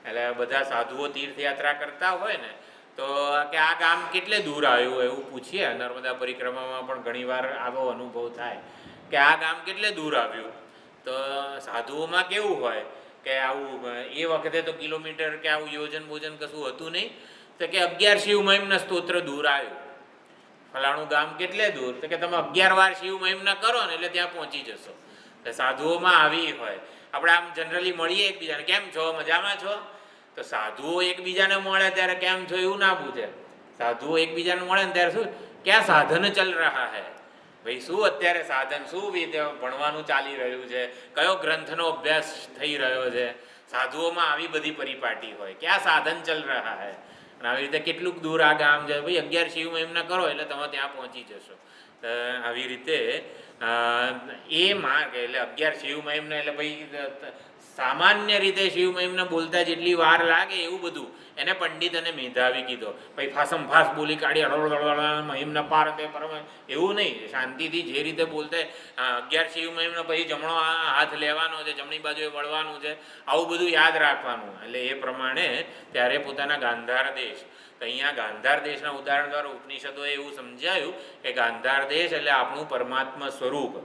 A: એટલે બધા સાધુઓ તીર્થયાત્રા કરતા હોય ને તો કે આ ગામ કેટલે દૂર આવ્યું એવું પૂછીએ. નર્મદા પરિક્રમામાં પણ ઘણીવાર આવો અનુભવ થાય કે આ ગામ કેટલે દૂર આવ્યું. તો સાધુઓમાં કેવું હોય કે આવું એ વખતે તો કિલોમીટર કે આવું યોજન ભોજન કશું હતું નહીં. તો કે 11 શિવ મહિમના સ્તોત્ર દૂર આવ્યું. ફલાણું ગામ કેટલે દૂર? તો કે તમે 11 વાર શિવ મહિમના કરો ને એટલે ત્યાં પહોંચી જશો. એટલે સાધુઓમાં આવી હોય. આપણે આમ જનરલી મળીએ એકબીજાને, કેમ છો, મજામાં છો? તો સાધુઓ એકબીજાને મળે ત્યારે કેમ છો એવું ના પૂછે. સાધુઓ એકબીજાને મળે ને ત્યારે શું, ક્યાં સાધન ચલ રહા હૈ, ભાઈ શું અત્યારે સાધન, શું ભણવાનું ચાલી રહ્યું છે, કયો ગ્રંથનો અભ્યાસ થઈ રહ્યો છે. સાધુઓમાં આવી બધી પરિપાટી હોય, ક્યાં સાધન ચલ રહા હૈ. અને આવી રીતે કેટલુંક દૂર આ ગામ છે, ભાઈ 11 શિવ મહિમના કરો એટલે તમે ત્યાં પહોંચી જશો. આવી રીતે એ માર્ગ એટલે 11 શિવ મહિમના એટલે ભાઈ સામાન્ય રીતે શિવ મહિમના બોલતા જેટલી વાર લાગે એવું બધું એને પંડિત અને મેધાવી કીધો. ભાઈ ફાસમ ફાસ બોલી કાઢી મહિમના પાર એવું નહીં. શાંતિથી જે રીતે બોલતા 11 શિવ મહિમના પછી જમણો હાથ લેવાનો છે, જમણી બાજુએ વળવાનું છે, આવું બધું યાદ રાખવાનું. એટલે એ પ્રમાણે ત્યારે પોતાના ગાંધાર દેશ, તો અહીંયા ગાંધાર દેશના ઉદાહરણ દ્વારા ઉપનિષદોએ એવું સમજાયું કે ગાંધાર દેશ એટલે આપણું પરમાત્મા સ્વરૂપ.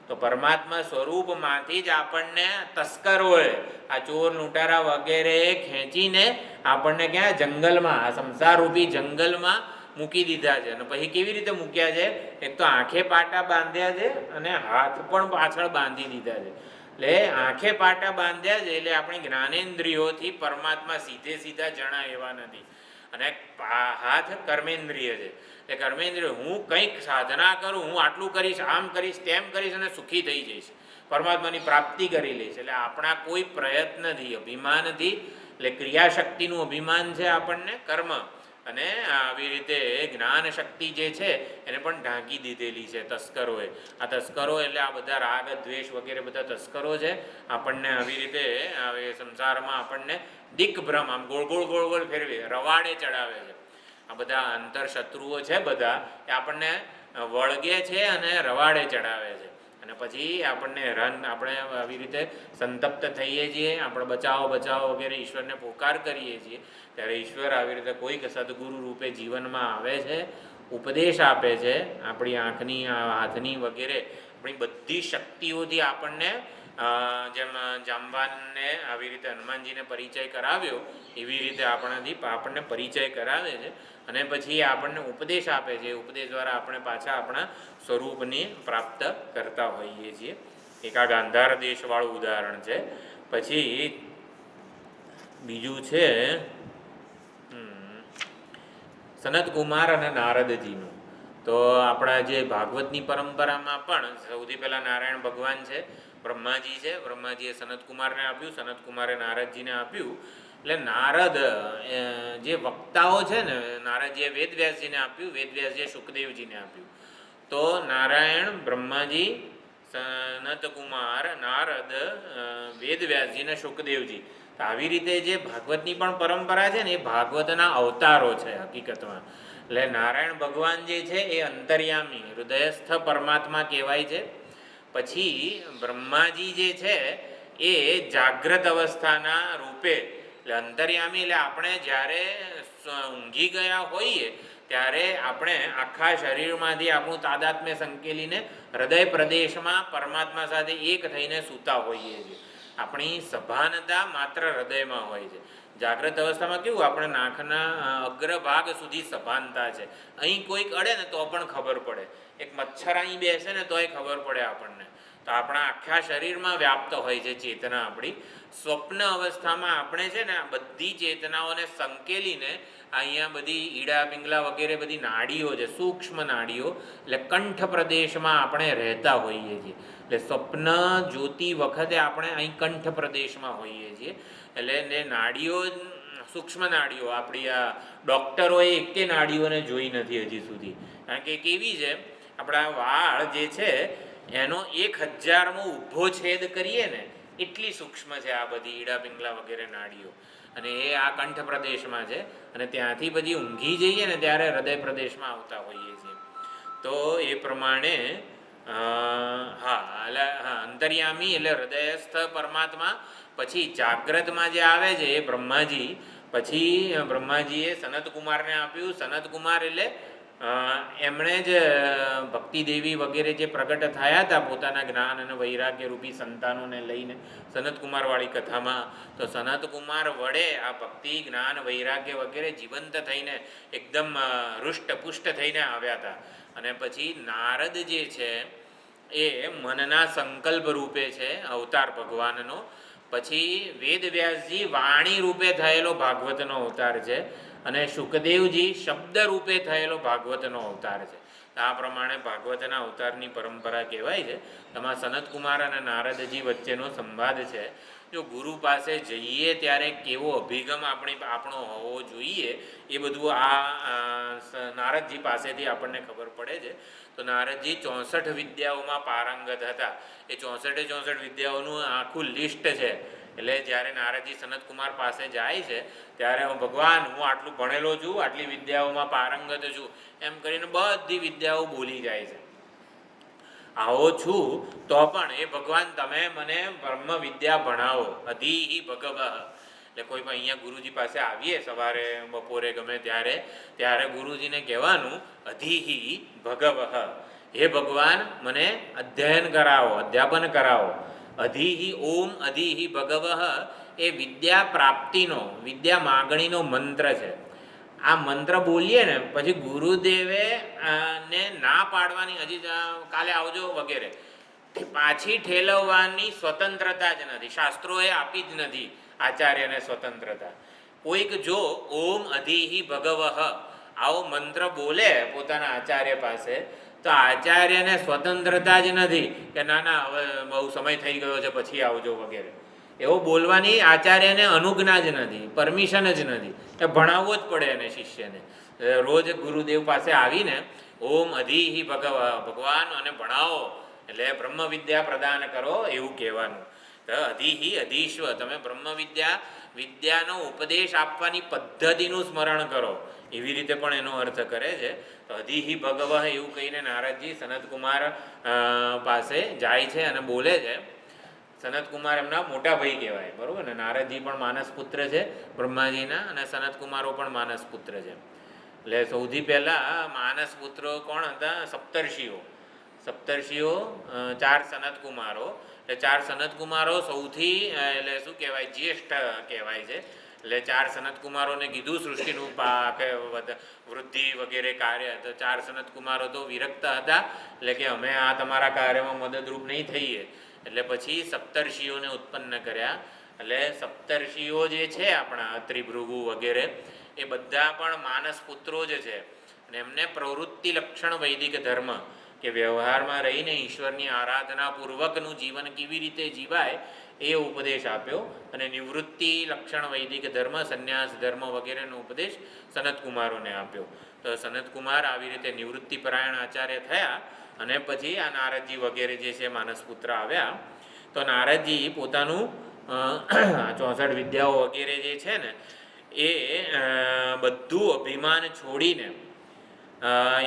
A: તો પરમાત્મા સ્વરૂપમાંથી જ આપણને તસ્કરોએ આ ચોર લૂંટારા વગેરે ખેંચીને આપણને ક્યાં જંગલમાં, આ સંસારરૂપી જંગલમાં મૂકી દીધા છે. અને પછી કેવી રીતે મૂક્યા છે? એક તો આંખે પાટા બાંધ્યા છે અને હાથ પણ પાછળ બાંધી દીધા છે. એટલે આંખે પાટા બાંધ્યા છે એટલે આપણી જ્ઞાનેન્દ્રિયોથી પરમાત્મા સીધા જણાય એવા નથી. અને હાથ કર્મેન્દ્રિય છે. એ કર્મેન્દ્રિય હું કંઈક સાધના કરું, હું આટલું કરીશ, આમ કરીશ, તેમ કરીશ અને સુખી થઈ જઈશ, પરમાત્માની પ્રાપ્તિ કરી લઈશ. એટલે આપણા કોઈ પ્રયત્નથી, અભિમાનથી, એટલે ક્રિયાશક્તિનું અભિમાન છે આપણને, કર્મ, અને આવી રીતે જ્ઞાન શક્તિ જે છે એને પણ ઢાંકી દીધેલી છે તસ્કરોએ. આ તસ્કરો એટલે આ બધા રાગ દ્વેષ વગેરે બધા તસ્કરો છે. આપણને આવી રીતે સંસારમાં આપણને દિગ્ભ્રમ, આમ ગોળ ગોળ ફેરવી રવાડે ચડાવે છે. આ બધા અંતર શત્રુઓ છે બધા, એ આપણને વળગે છે અને રવાડે ચડાવે છે. અને પછી આપણને આપણે આવી રીતે સંતપ્ત થઈએ છીએ, આપણે બચાવો વગેરે ઈશ્વરને પોકાર કરીએ છીએ. ત્યારે ઈશ્વર આવી રીતે કોઈક સદગુરુ રૂપે જીવનમાં આવે છે, ઉપદેશ આપે છે. આપણી આંખની, હાથની વગેરે આપણી બધી શક્તિઓથી આપણને જેમ જાંબાને આવી રીતે હનુમાનજીને પરિચય કરાવ્યો એવી રીતે આપણને પરિચય કરાવે છે. અને પછી આપણને ઉપદેશ આપે છે. ઉપદેશ દ્વારા આપણે પાછા આપણા સ્વરૂપને પ્રાપ્ત કરતા હોઈએ છીએ. એક આ ગાંધાર દેશવાળું ઉદાહરણ છે. પછી બીજું છે સનતકુમાર અને નારદજીનું. તો આપણા જે ભાગવતની પરંપરામાં પણ સૌથી પહેલાં નારાયણ ભગવાન છે, બ્રહ્માજી છે. બ્રહ્માજીએ સનતકુમારને આપ્યું, સનતકુમારે નારદજીને આપ્યું. એટલે નારદ જે વક્તાઓ છે ને, નારદજીએ વેદવ્યાસજીને આપ્યું, વેદવ્યાસજીએ શુકદેવજીને આપ્યું. તો નારાયણ, બ્રહ્માજી, સનતકુમાર, નારદ, વેદવ્યાસજી અને શુકદેવજી. તો આવી રીતે જે ભાગવતની પણ પરંપરા છે ને એ ભાગવતના અવતારો છે હકીકતમાં. એટલે નારાયણ ભગવાન જે છે એ અંતર્યામી, હૃદયસ્થ પરમાત્મા કહેવાય છે. પછી બ્રહ્માજી જે છે એ જાગ્રત અવસ્થાના રૂપે, એટલે અંતર્યામી એટલે આપણે જ્યારે ઊંઘી ગયા હોઈએ ત્યારે આપણે આખા શરીરમાંથી આપણું તાદાત્મ્ય સંકેલીને હૃદય પ્રદેશમાં પરમાત્મા સાથે એક થઈને સૂતા હોઈએ છીએ. આપણી સભાનતા માત્ર હૃદયમાં હોય છે. જાગ્રત અવસ્થામાં કેવું, આપણે નાકના અગ્રભાગ સુધી સભાનતા છે. અહીં કોઈક અડે ને તો પણ ખબર પડે. એક મચ્છર અહીં બેસે ને તોય ખબર પડે આપણને. તો આપણા આખા શરીરમાં વ્યાપ્ત હોય છે ચેતના આપણી. સ્વપ્ન અવસ્થામાં આપણે છે ને આ બધી ચેતનાઓને સંકેલીને અહીંયા બધી ઈડા પિંગલા વગેરે બધી નાડીઓ છે, સૂક્ષ્મ નાડીઓ, એટલે કંઠ પ્રદેશમાં આપણે રહેતા હોઈએ છીએ. એટલે સ્વપ્ન જોતી વખતે આપણે અહીં કંઠ પ્રદેશમાં હોઈએ છીએ. એટલે ને નાડીઓ, સૂક્ષ્મ નાડીઓ, આપણી આ ડૉક્ટરોએ એકે નાડીઓને જોઈ નથી હજી સુધી. કારણ કે કેવી છે, આપણા વાળ જે છે એનો 1000મો ઊભો છેદ કરીએ ને એટલી સૂક્ષ્મ છે આ બધી ઈડા પિંગલા વગેરે નાડીઓ. અને એ આ કંઠ પ્રદેશમાં છે. અને ત્યાંથી પછી ઊંઘી જઈએ ને ત્યારે હૃદય પ્રદેશમાં આવતા હોઈએ છીએ. તો એ પ્રમાણે અંતર્યામી એટલે હૃદયસ્થ પરમાત્મા. પછી જાગ્રતમાં જે આવે છે એ બ્રહ્માજી. પછી બ્રહ્માજીએ સનતકુમારને આપ્યું. સનતકુમાર એટલે એમણે જ ભક્તિદેવી વગેરે જે પ્રગટ થયા હતા પોતાના જ્ઞાન અને વૈરાગ્ય રૂપી સંતાનોને લઈને સનતકુમારવાળી કથામાં. તો સનતકુમાર વડે આ ભક્તિ જ્ઞાન વૈરાગ્ય વગેરે જીવંત થઈને એકદમ હૃષ્ટપુષ્ટ થઈને આવ્યા હતા. અને પછી નારદ જે છે એ મનના સંકલ્પ રૂપે છે અવતાર ભગવાનનો. પછી વેદવ્યાસજી વાણી રૂપે થયેલો ભાગવતનો અવતાર છે. અને શુકદેવજી શબ્દ રૂપે થયેલો ભાગવતનો અવતાર છે. આ પ્રમાણે ભાગવતના અવતારની પરંપરા કહેવાય છે. એમાં સનતકુમાર અને નારદજી વચ્ચેનો સંવાદ છે. જો ગુરુ પાસે જઈએ ત્યારે કેવો અભિગમ આપણો હોવો જોઈએ એ બધું આ નારદજી પાસેથી આપણને ખબર પડે છે. તો નારદજી 64 વિદ્યાઓમાં પારંગત હતા. એ 64 વિદ્યાઓનું આખું લિસ્ટ છે. એટલે જ્યારે નારદજી સનતકુમાર પાસે જાય છે ત્યારે ભગવાન હું આટલું ભણેલો છું, આટલી વિદ્યાઓમાં પારંગત છું એમ કરીને બધી વિદ્યાઓ બોલી જાય છે. આવો છું તો પણ એ ભગવાન તમે મને બ્રહ્મ વિદ્યા ભણાવો. અધિ ભગવ. એટલે કોઈ પણ અહીંયા ગુરુજી પાસે આવીએ સવારે બપોરે ગમે ત્યારે ગુરુજીને કહેવાનું અધિ ભગવ. હે ભગવાન મને અધ્યયન કરાવો, અધ્યાપન કરાવો. અધિ ઓમ અધિ ભગવ એ વિદ્યા પ્રાપ્તિનો, વિદ્યા માગણીનો મંત્ર છે. આ મંત્ર બોલીએ ને પછી ગુરુદેવે ને ના પાડવાની, હજી કાલે આવજો વગેરે પાછી ઠેલવવાની સ્વતંત્રતા જ નથી. શાસ્ત્રોએ આપી જ નથી આચાર્યને સ્વતંત્રતા. કોઈક જો ઓમ અધિ ભગવ આવો મંત્ર બોલે પોતાના આચાર્ય પાસે તો આચાર્યને સ્વતંત્રતા જ નથી કે ના ના હવે બહુ સમય થઈ ગયો છે પછી આવજો વગેરે. એવો બોલવાની આચાર્યને અનુજ્ઞા જ નથી, પરમિશન જ નથી. એ ભણાવવો જ પડે એને શિષ્યને. રોજ ગુરુદેવ પાસે આવીને ઓમ અધિ ભગવાન અને ભણાવો એટલે બ્રહ્મ વિદ્યા પ્રદાન કરો એવું કહેવાનું. તો અધીશ્વ તમે બ્રહ્મ વિદ્યાનો ઉપદેશ આપવાની પદ્ધતિનું સ્મરણ કરો એવી રીતે પણ એનો અર્થ કરે છે. તો અધિ ભગવ એવું કહીને નારદજી સનતકુમાર પાસે જાય છે અને બોલે છે. સનતકુમાર એમના મોટા ભાઈ કહેવાય, બરોબર ને. નારદજી પણ માનસ પુત્ર છે બ્રહ્માજીના અને સનતકુમારો પણ માનસ પુત્ર છે. એટલે સૌથી પહેલાં માનસ પુત્રો કોણ હતા? સપ્તર્ષિઓ. 4 સનતકુમારો. એટલે 4 સનતકુમારો સૌથી એટલે શું કહેવાય જ્યેષ્ઠ કહેવાય છે. એટલે 4 સનતકુમારોને કીધું સૃષ્ટિનું વૃદ્ધિ વગેરે કાર્ય. તો 4 સનતકુમારો તો વિરક્ત હતા એટલે કે અમે આ તમારા કાર્યમાં મદદરૂપ નહીં થઈએ. એટલે પછી સપ્તર્ષિઓને ઉત્પન્ન કર્યા. એટલે સપ્તર્ષિઓ જે છે આપણા અત્રિ ભૃગુ વગેરે એ બધા પણ માનસ પુત્રો જ છે. અને એમને પ્રવૃત્તિ લક્ષણ વૈદિક ધર્મ કે વ્યવહારમાં રહીને ઈશ્વરની આરાધના પૂર્વકનું જીવન કેવી રીતે જીવાય એ ઉપદેશ આપ્યો. અને નિવૃત્તિ લક્ષણ વૈદિક ધર્મ, સંન્યાસ ધર્મ વગેરેનો ઉપદેશ સનતકુમારોને આપ્યો. તો સનતકુમાર આવી રીતે નિવૃત્તિપરાયણ આચાર્ય થયા. અને પછી આ નારદજી વગેરે જે છે માનસપુત્ર આવ્યા. તો નારદજી પોતાનું 64 વિદ્યાઓ વગેરે જે છે ને એ બધું અભિમાન છોડીને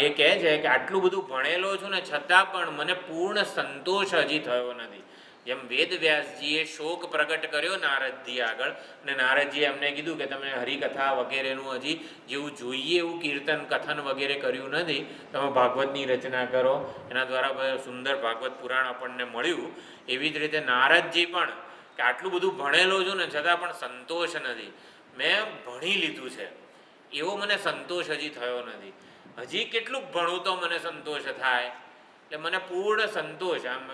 A: એ કહે છે કે આટલું બધું ભણેલો છું ને છતાં પણ મને પૂર્ણ સંતોષ હજી થયો નથી. જેમ વેદવ્યાસજીએ શોક પ્રગટ કર્યો નારદજી આગળ અને નારદજીએ એમને કીધું કે તમે હરિકથા વગેરેનું હજી જેવું જોઈએ એવું કીર્તન કથન વગેરે કર્યું નથી, તમે ભાગવતની રચના કરો, એના દ્વારા સુંદર ભાગવત પુરાણ આપણને મળ્યું. એવી જ રીતે નારદજી પણ કે આટલું બધું ભણેલો છું ને છતાં પણ સંતોષ નથી. મેં ભણી લીધું છે એવો મને સંતોષ હજી થયો નથી. હજી કેટલુંક ભણું તો મને સંતોષ થાય. એટલે મને પૂર્ણ સંતોષ આમ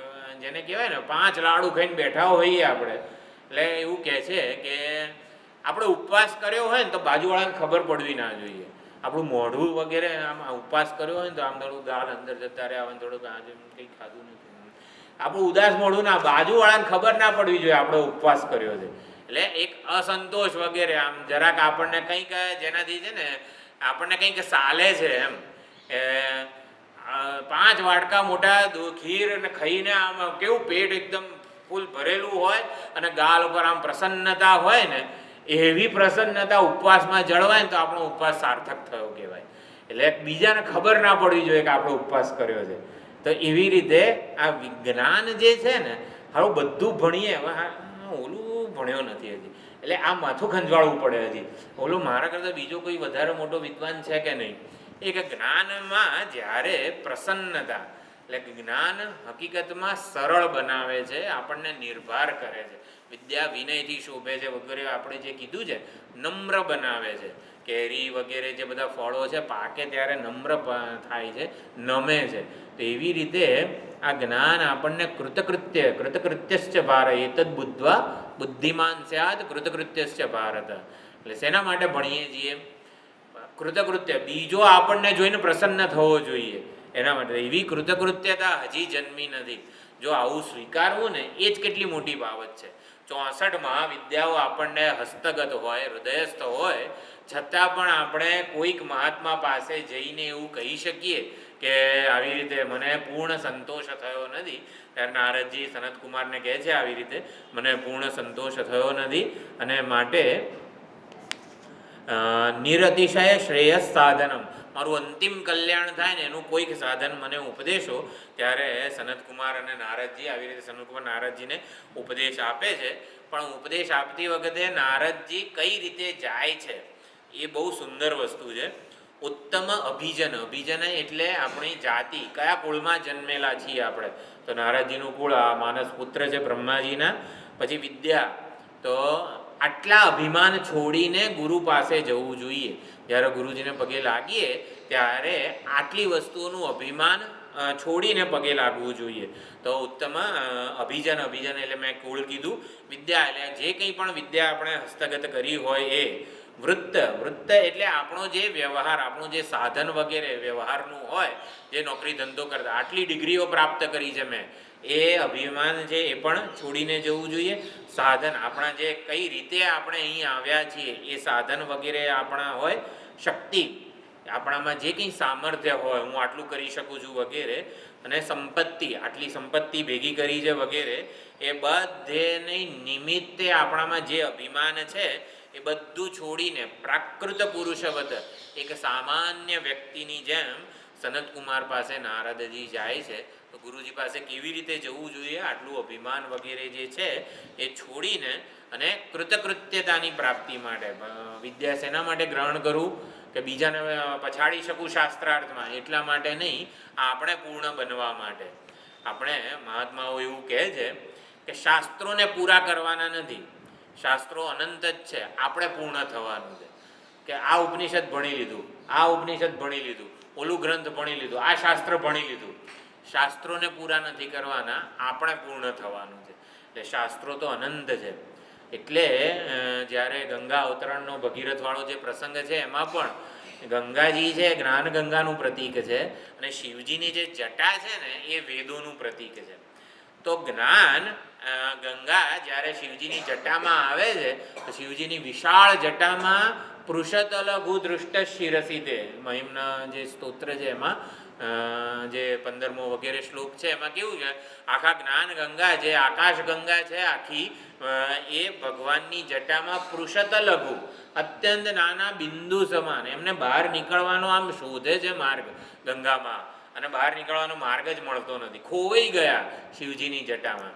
A: જેને કહેવાય ને 5 લાડુ ખાઈને બેઠા હોઈએ આપણે, એટલે એવું કહે છે કે આપણે ઉપવાસ કર્યો હોય ને તો બાજુવાળાને ખબર પડવી ના જોઈએ. આપણું મોઢું વગેરે આમ ઉપવાસ કર્યો હોય ને તો આમ થોડું ગાલ અંદર જતા રહે, આવે થોડુંક આજે કંઈ ખાધું નથી, આપણું ઉદાસ મોઢું ના, બાજુવાળાને ખબર ના પડવી જોઈએ આપણે ઉપવાસ કર્યો છે. એટલે એક અસંતોષ વગેરે આમ જરાક આપણને કંઈક જેનાથી છે ને આપણને કંઈક ચાલે છે એમ, 5 વાટકા મોટા ખીર અને ખાઈને આમ કેવું પેટ એકદમ ફૂલ ભરેલું હોય અને ગાલ ઉપર આમ પ્રસન્નતા હોય ને, એવી પ્રસન્નતા ઉપવાસમાં જળવાય ને તો આપણો ઉપવાસ સાર્થક થયો કહેવાય. એટલે બીજાને ખબર ના પડવી જોઈએ કે આપણો ઉપવાસ કર્યો છે. તો એવી રીતે આ વિજ્ઞાન જે છે ને, હવે બધું ભણીએ, ઓલું ભણ્યો નથી હજી, એટલે આ માથું ખંજવાળવું પડે હજી, ઓલું મારા કરતાં બીજો કોઈ વધારે મોટો વિદ્વાન છે કે નહીં. એ કે જ્ઞાનમાં જ્યારે પ્રસન્નતા, એટલે જ્ઞાન હકીકતમાં સરળ બનાવે છે, આપણને નિર્ભર કરે છે. વિદ્યા વિનયથી શોભે છે વગેરે આપણે જે કીધું છે, નમ્ર બનાવે છે. કેરી વગેરે જે બધા ફળો છે પાકે ત્યારે નમ્ર થાય છે, નમે છે. તો એવી રીતે આ જ્ઞાન આપણને કૃતકૃત્યશ્ચ ભારત એતદ બુદ્ધવા બુદ્ધિમાન સ્યાદ કૃતકૃત્યશ્ચ ભારત. એટલે શેના માટે ભણીએ છીએ? કૃતકૃત્ય, બીજો આપણને જોઈને પ્રસન્ન થવો જોઈએ એના માટે. એવી કૃતકૃત્યતા હજી જન્મી નથી. જો આવું સ્વીકારવું ને એ જ કેટલી મોટી બાબત છે. 64 મહાવિદ્યાઓ આપણને હસ્તગત હોય, હૃદયસ્થ હોય, છતાં પણ આપણે કોઈક મહાત્મા પાસે જઈને એવું કહી શકીએ કે આવી રીતે મને પૂર્ણ સંતોષ થયો નથી. ત્યારે નારદજી સનતકુમારને કહે છે આવી રીતે, મને પૂર્ણ સંતોષ થયો નથી અને માટે નિરતિશય શ્રેયસ સાધનમ, મારું અંતિમ કલ્યાણ થાય ને એનું કોઈક સાધન મને ઉપદેશો. ત્યારે સનતકુમાર અને નારદજી આવી રીતે સનતકુમાર નારદજીને ઉપદેશ આપે છે. પણ ઉપદેશ આપતી વખતે નારદજી કઈ રીતે જાય છે એ બહુ સુંદર વસ્તુ છે. ઉત્તમ અભિજન, અભિજન એટલે આપણી જાતિ, કયા કુળમાં જન્મેલા છીએ આપણે. તો નારદજીનું કુળ આ માનસ પુત્ર છે બ્રહ્માજીના, પછી વિદ્યા. તો આટલા અભિમાન છોડીને ગુરુ પાસે જવું જોઈએ. જ્યારે ગુરુજીને પગે લાગીએ ત્યારે આટલી વસ્તુઓનું અભિમાન છોડીને પગે લાગવું જોઈએ. તો ઉત્તમ અભિજન, અભિજન એટલે મેં કુળ કીધું. વિદ્યા એટલે જે કંઈ પણ વિદ્યા આપણે હસ્તગત કરી હોય એ. વૃત્ત, વૃત્ત એટલે આપણો જે વ્યવહાર, આપણું જે સાધન વગેરે વ્યવહારનું હોય, જે નોકરી ધંધો કરતા, આટલી ડિગ્રીઓ પ્રાપ્ત કરી છે મેં, એ અભિમાન છે એ પણ છોડીને જવું જોઈએ. સાધન, આપણા જે કઈ રીતે આપણે અહીં આવ્યા છીએ એ સાધન વગેરે આપણા હોય, શક્તિ, આપણામાં જે કંઈ સામર્થ્ય હોય, હું આટલું કરી શકું છું વગેરે, અને સંપત્તિ, આટલી સંપત્તિ ભેગી કરી છે વગેરે, એ બધેની નિમિત્તે આપણામાં જે અભિમાન છે એ બધું છોડીને પ્રાકૃત પુરુષવત એક સામાન્ય વ્યક્તિની જેમ સનતકુમાર પાસે નારદજી જાય છે. તો ગુરુજી પાસે કેવી રીતે જવું જોઈએ, આટલું અભિમાન વગેરે જે છે એ છોડીને અને કૃતકૃત્યતાની પ્રાપ્તિ માટે. વિદ્યા શેના માટે ગ્રહણ કરવું? કે બીજાને પછાડી શકું શાસ્ત્રાર્થમાં, એટલા માટે નહીં, આપણે પૂર્ણ બનવા માટે. આપણે મહાત્માઓ એવું કહે છે કે શાસ્ત્રોને પૂરા કરવાના નથી, શાસ્ત્રો અનંત જ છે, આપણે પૂર્ણ થવાનું છે. કે આ ઉપનિષદ ભણી લીધું, આ ઉપનિષદ ભણી લીધું, ઓલું ગ્રંથ ભણી લીધું, આ શાસ્ત્ર ભણી લીધું, શાસ્ત્રોને પૂરા નથી કરવાના, આપણે પૂર્ણ થવાનું છે. એટલે શાસ્ત્રો તો અનંત છે. એટલે જ્યારે ગંગા અવતરણનો ભગીરથવાળો જે પ્રસંગ છે એમાં પણ ગંગાજી છે જ્ઞાન ગંગાનું પ્રતીક છે અને શિવજીની જે જટા છે ને એ વેદોનું પ્રતીક છે. તો જ્ઞાન ગંગા જ્યારે શિવજીની જટામાં આવે છે તો શિવજીની વિશાળ જટામાં પૃષત લઘુ દૃષ્ટ શિરસી તે મહિમના જે સ્તોત્ર છે એમાં જે 15મો વગેરે શ્લોક છે એમાં કેવું છે, આખા જ્ઞાન ગંગા જે આકાશ ગંગા છે આખી એ ભગવાનની જટામાં પૃષત લઘુ અત્યંત નાના બિંદુ સમાન, એમને બહાર નીકળવાનો આમ શોધે છે માર્ગ ગંગામાં, અને બહાર નીકળવાનો માર્ગ જ મળતો નથી, ખોવાઈ ગયા શિવજીની જટામાં.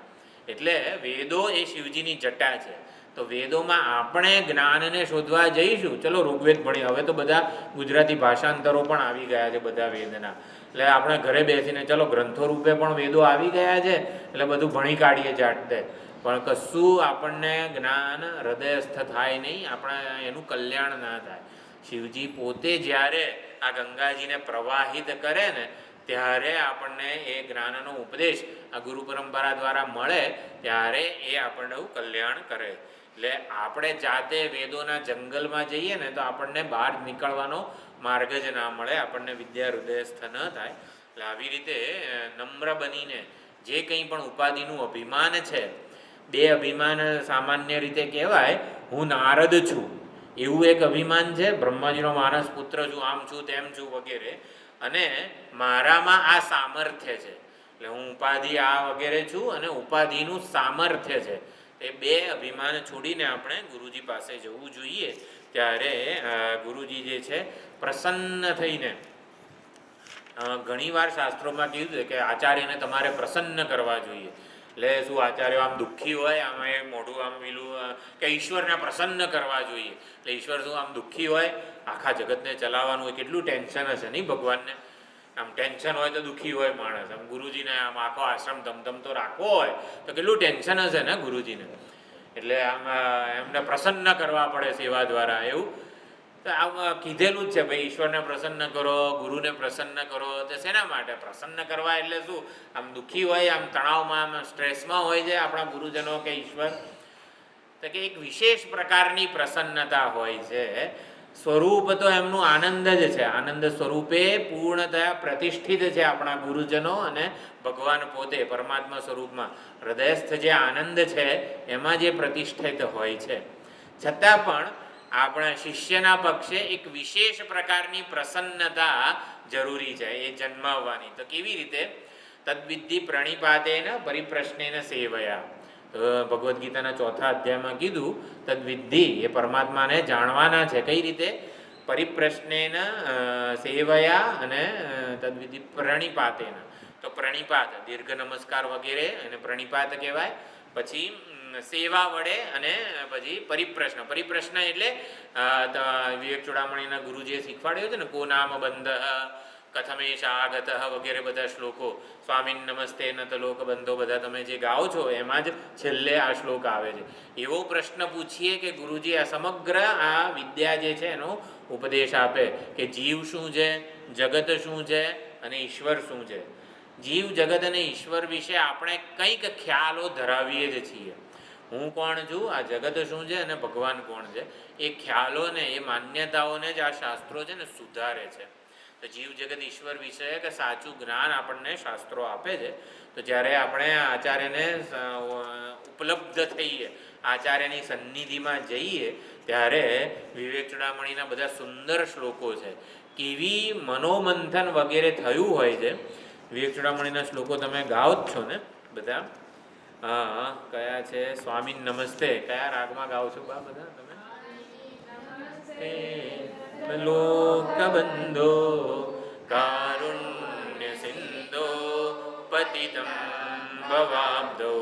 A: એટલે વેદો એ શિવજીની જટા છે. તો વેદોમાં આપણે જ્ઞાનને શોધવા જઈશું. ચલો ઋગ્વેદ ભણી, હવે તો બધા ગુજરાતી ભાષાંતરો પણ આવી ગયા છે બધા વેદના, એટલે આપણે ઘરે બેસીને ચલો ગ્રંથો રૂપે પણ વેદો આવી ગયા છે એટલે બધું ભણી કાઢીએ જાતે, પણ કશું આપણને જ્ઞાન હૃદયસ્થ થાય નહીં, આપણે એનું કલ્યાણ ના થાય. શિવજી પોતે જ્યારે આ ગંગાજીને પ્રવાહિત કરે ને ત્યારે આપણને એ જ્ઞાનનો ઉપદેશ આ ગુરુ પરંપરા દ્વારા મળે ત્યારે એ આપણને કલ્યાણ કરે. એટલે આપણે જાતે વેદોના જંગલમાં જઈએ ને તો આપણને બહાર નીકળવાનો માર્ગ જ ના મળે, આપણને વિદ્યા હૃદયસ્થ ન થાય. એટલે આવી રીતે નમ્ર બનીને જે કંઈ પણ ઉપાધિનું અભિમાન છે, બે અભિમાન સામાન્ય રીતે કહેવાય, હું નારદ છું એવું એક અભિમાન છે, બ્રહ્માજીનો માનસ પુત્ર છું, આમ છું તેમ છું વગેરે, અને મારામાં આ સામર્થ્ય છે એટલે હું ઉપાધિ આ વગેરે છું અને ઉપાધિનું સામર્થ્ય છે. એ બે અભિમાન છોડીને આપણે ગુરુજી પાસે જવું જોઈએ. ત્યારે ગુરુજી જે છે પ્રસન્ન થઈને, ઘણીવાર શાસ્ત્રોમાં કીધું છે કે આચાર્યને તમારે પ્રસન્ન કરવા જોઈએ. એટલે શું આચાર્ય આમ દુઃખી હોય, આમ એ મોઢું આમ પેલું કે ઈશ્વરને પ્રસન્ન કરવા જોઈએ. એટલે ઈશ્વર શું આમ દુઃખી હોય, આખા જગતને ચલાવવાનું હોય, કેટલું ટેન્શન હશે નહીં ભગવાનને. આમ ટેન્શન હોય તો દુઃખી હોય માણસ. આમ ગુરુજીને આમ આખો આશ્રમ ધમધમતો રાખવો હોય તો કેટલું ટેન્શન હશે ને ગુરુજીને. એટલે આમ એમને પ્રસન્ન કરવા પડે સેવા દ્વારા. એવું તો આમ કીધેલું જ છે ભાઈ, ઈશ્વરને પ્રસન્ન કરો, ગુરુને પ્રસન્ન કરો. તો શેના માટે પ્રસન્ન કરવા? એટલે શું આમ દુઃખી હોય, આમ તણાવમાં, આમ સ્ટ્રેસમાં હોય છે આપણા ગુરુજનો કે ઈશ્વર, તો કે એક વિશેષ પ્રકારની પ્રસન્નતા હોય છે. સ્વરૂપ તો એમનું આનંદ જ છે, આનંદ સ્વરૂપે પૂર્ણતયા પ્રતિષ્ઠિત છે આપણા ગુરુજનો અને ભગવાન પોતે પરમાત્મા સ્વરૂપમાં. હૃદયસ્થ જે આનંદ છે એમાં જે પ્રતિષ્ઠિત હોય છે. છતાં પણ આપણા શિષ્યના પક્ષે એક વિશેષ પ્રકારની પ્રસન્નતા જરૂરી છે એ જન્માવવાની. તો કેવી રીતે? તદ્વિદ્ધિ પ્રણિપાતેન પરિપ્રશ્નેન સેવયા. તો ભગવદ્ ગીતાના 4થા અધ્યાયમાં કીધું તદ્વિદ્ધિ, એ પરમાત્માને જાણવાના છે. કઈ રીતે? પરિપ્રશ્નેન સેવયા અને તદ્વિદ્ધિ પ્રણિપાતેન. તો પ્રણિપાત દીર્ઘ નમસ્કાર વગેરે અને પ્રણિપાત કહેવાય. પછી સેવા વડે અને પછી પરિપ્રશ્ન. પરિપ્રશ્ન એટલે વિવેક ચૂડામણીના ગુરુજીએ શીખવાડ્યું છે ને, કો નામ બંધ કથમેશ આગત વગેરે બધા શ્લોકો, સ્વામીન નમસ્તે ન લોક બંધો, બધા તમે જે ગાઓ છો એમાં જ છેલ્લે આ શ્લોક આવે છે. એવો પ્રશ્ન પૂછીએ કે ગુરુજી આ સમગ્ર આ વિદ્યા જે છે એનો ઉપદેશ આપે કે જીવ શું છે, જગત શું છે અને ઈશ્વર શું છે. જીવ જગત અને ઈશ્વર વિશે આપણે કંઈક ખ્યાલો ધરાવીએ જ છીએ. હું કોણ છું, આ જગત શું છે અને ભગવાન કોણ છે, એ ખ્યાલોને, એ માન્યતાઓને જ આ શાસ્ત્રો છે ને સુધારે છે. તો જીવ જગત ઈશ્વર વિશે કે સાચું જ્ઞાન આપણને શાસ્ત્રો આપે છે. તો જ્યારે આપણે આચાર્યને ઉપલબ્ધ થઈએ, આચાર્યની સન્નિધિમાં જઈએ, ત્યારે વિવેક ચૂડામણીના બધા સુંદર શ્લોકો છે. કેવી મનોમંથન વગેરે થયું હોય છે. વિવેક ચૂડામણીના શ્લોકો તમે ગાઓ જ છો ને બધા? હા, કયા છે? સ્વામી નમસ્તે કયા રાગમાં ગાઓ છો બા બધા તમે? લોકબંધો કારુણ્ય સિંધો પતિતં ભવાબ્ધો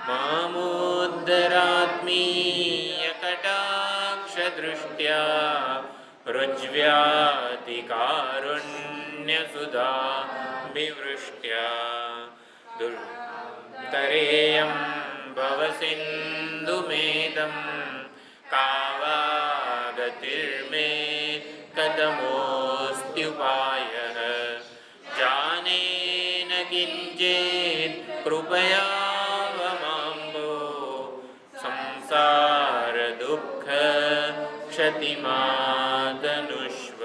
A: મામોદ્ધરાત્મીય કટાક્ષ દૃષ્ટ્યા રુજ્વ્યાતિ કારુણ્ય સુધા વિવૃષ્ટ્યા દુર્તરેયં ભવ સિંધુમેતં કાવાગતિર્મે કદમોસ્ત્યુપાયઃ જાનેન કિંચિત કૃપયાવમામ્ભો સંસાર દુઃખ ક્ષતિમાતનુષ્વ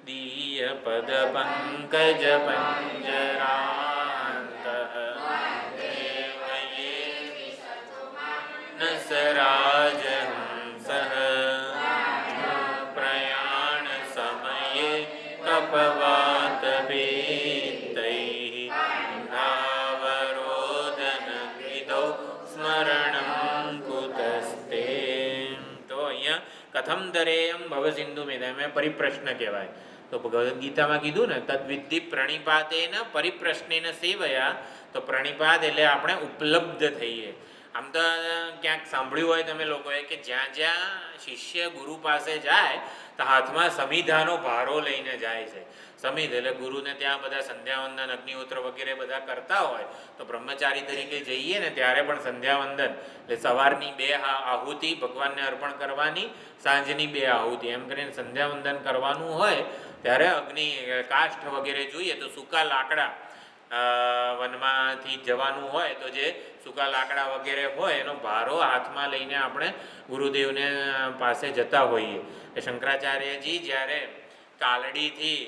A: દીય પદ પંકજ પંજરાંતઃ નસરાજહંસઃ પ્રયાણ સમયે કપવાતભેતૈઃ ભાવરોદન વિદો સ્મરણં કુતસ્તે. તો અહીંયા કથમ દરેયમ ભવ સિંધુ મેં પરિપ્રશ્ન કહેવાય. તો ભગવદ્ ગીતામાં કીધું ને તદ્વિદ્ધિ પ્રણિપાતેન પરિપ્રશ્નેન સેવયા. તો પ્રણિપાત એટલે આપણે ઉપલબ્ધ થઈએ. આમ તો ક્યાંક સાંભળ્યું હોય તમે લોકોએ કે જ્યાં જ્યાં શિષ્ય ગુરુ પાસે જાય તો હાથમાં સમિધાનો ભારો લઈને જાય છે. સમિધ એટલે ગુરુને ત્યાં બધા સંધ્યાવંદન, અગ્નિહોત્ર વગેરે બધા કરતા હોય તો બ્રહ્મચારી તરીકે જઈએ ને ત્યારે પણ સંધ્યાવંદન એટલે સવારની 2 આહુતિ ભગવાનને અર્પણ કરવાની, સાંજની 2 આહુતિ, એમ કરીને સંધ્યાવંદન કરવાનું હોય ત્યારે અગ્નિ કાષ્ઠ વગેરે જોઈએ તો સૂકા લાકડા વનમાંથી જવાનું હોય તો જે સૂકા લાકડા વગેરે હોય એનો ભારો હાથમાં લઈને આપણે ગુરુદેવને પાસે જતા હોઈએ. શંકરાચાર્યજી જ્યારે કાલડીથી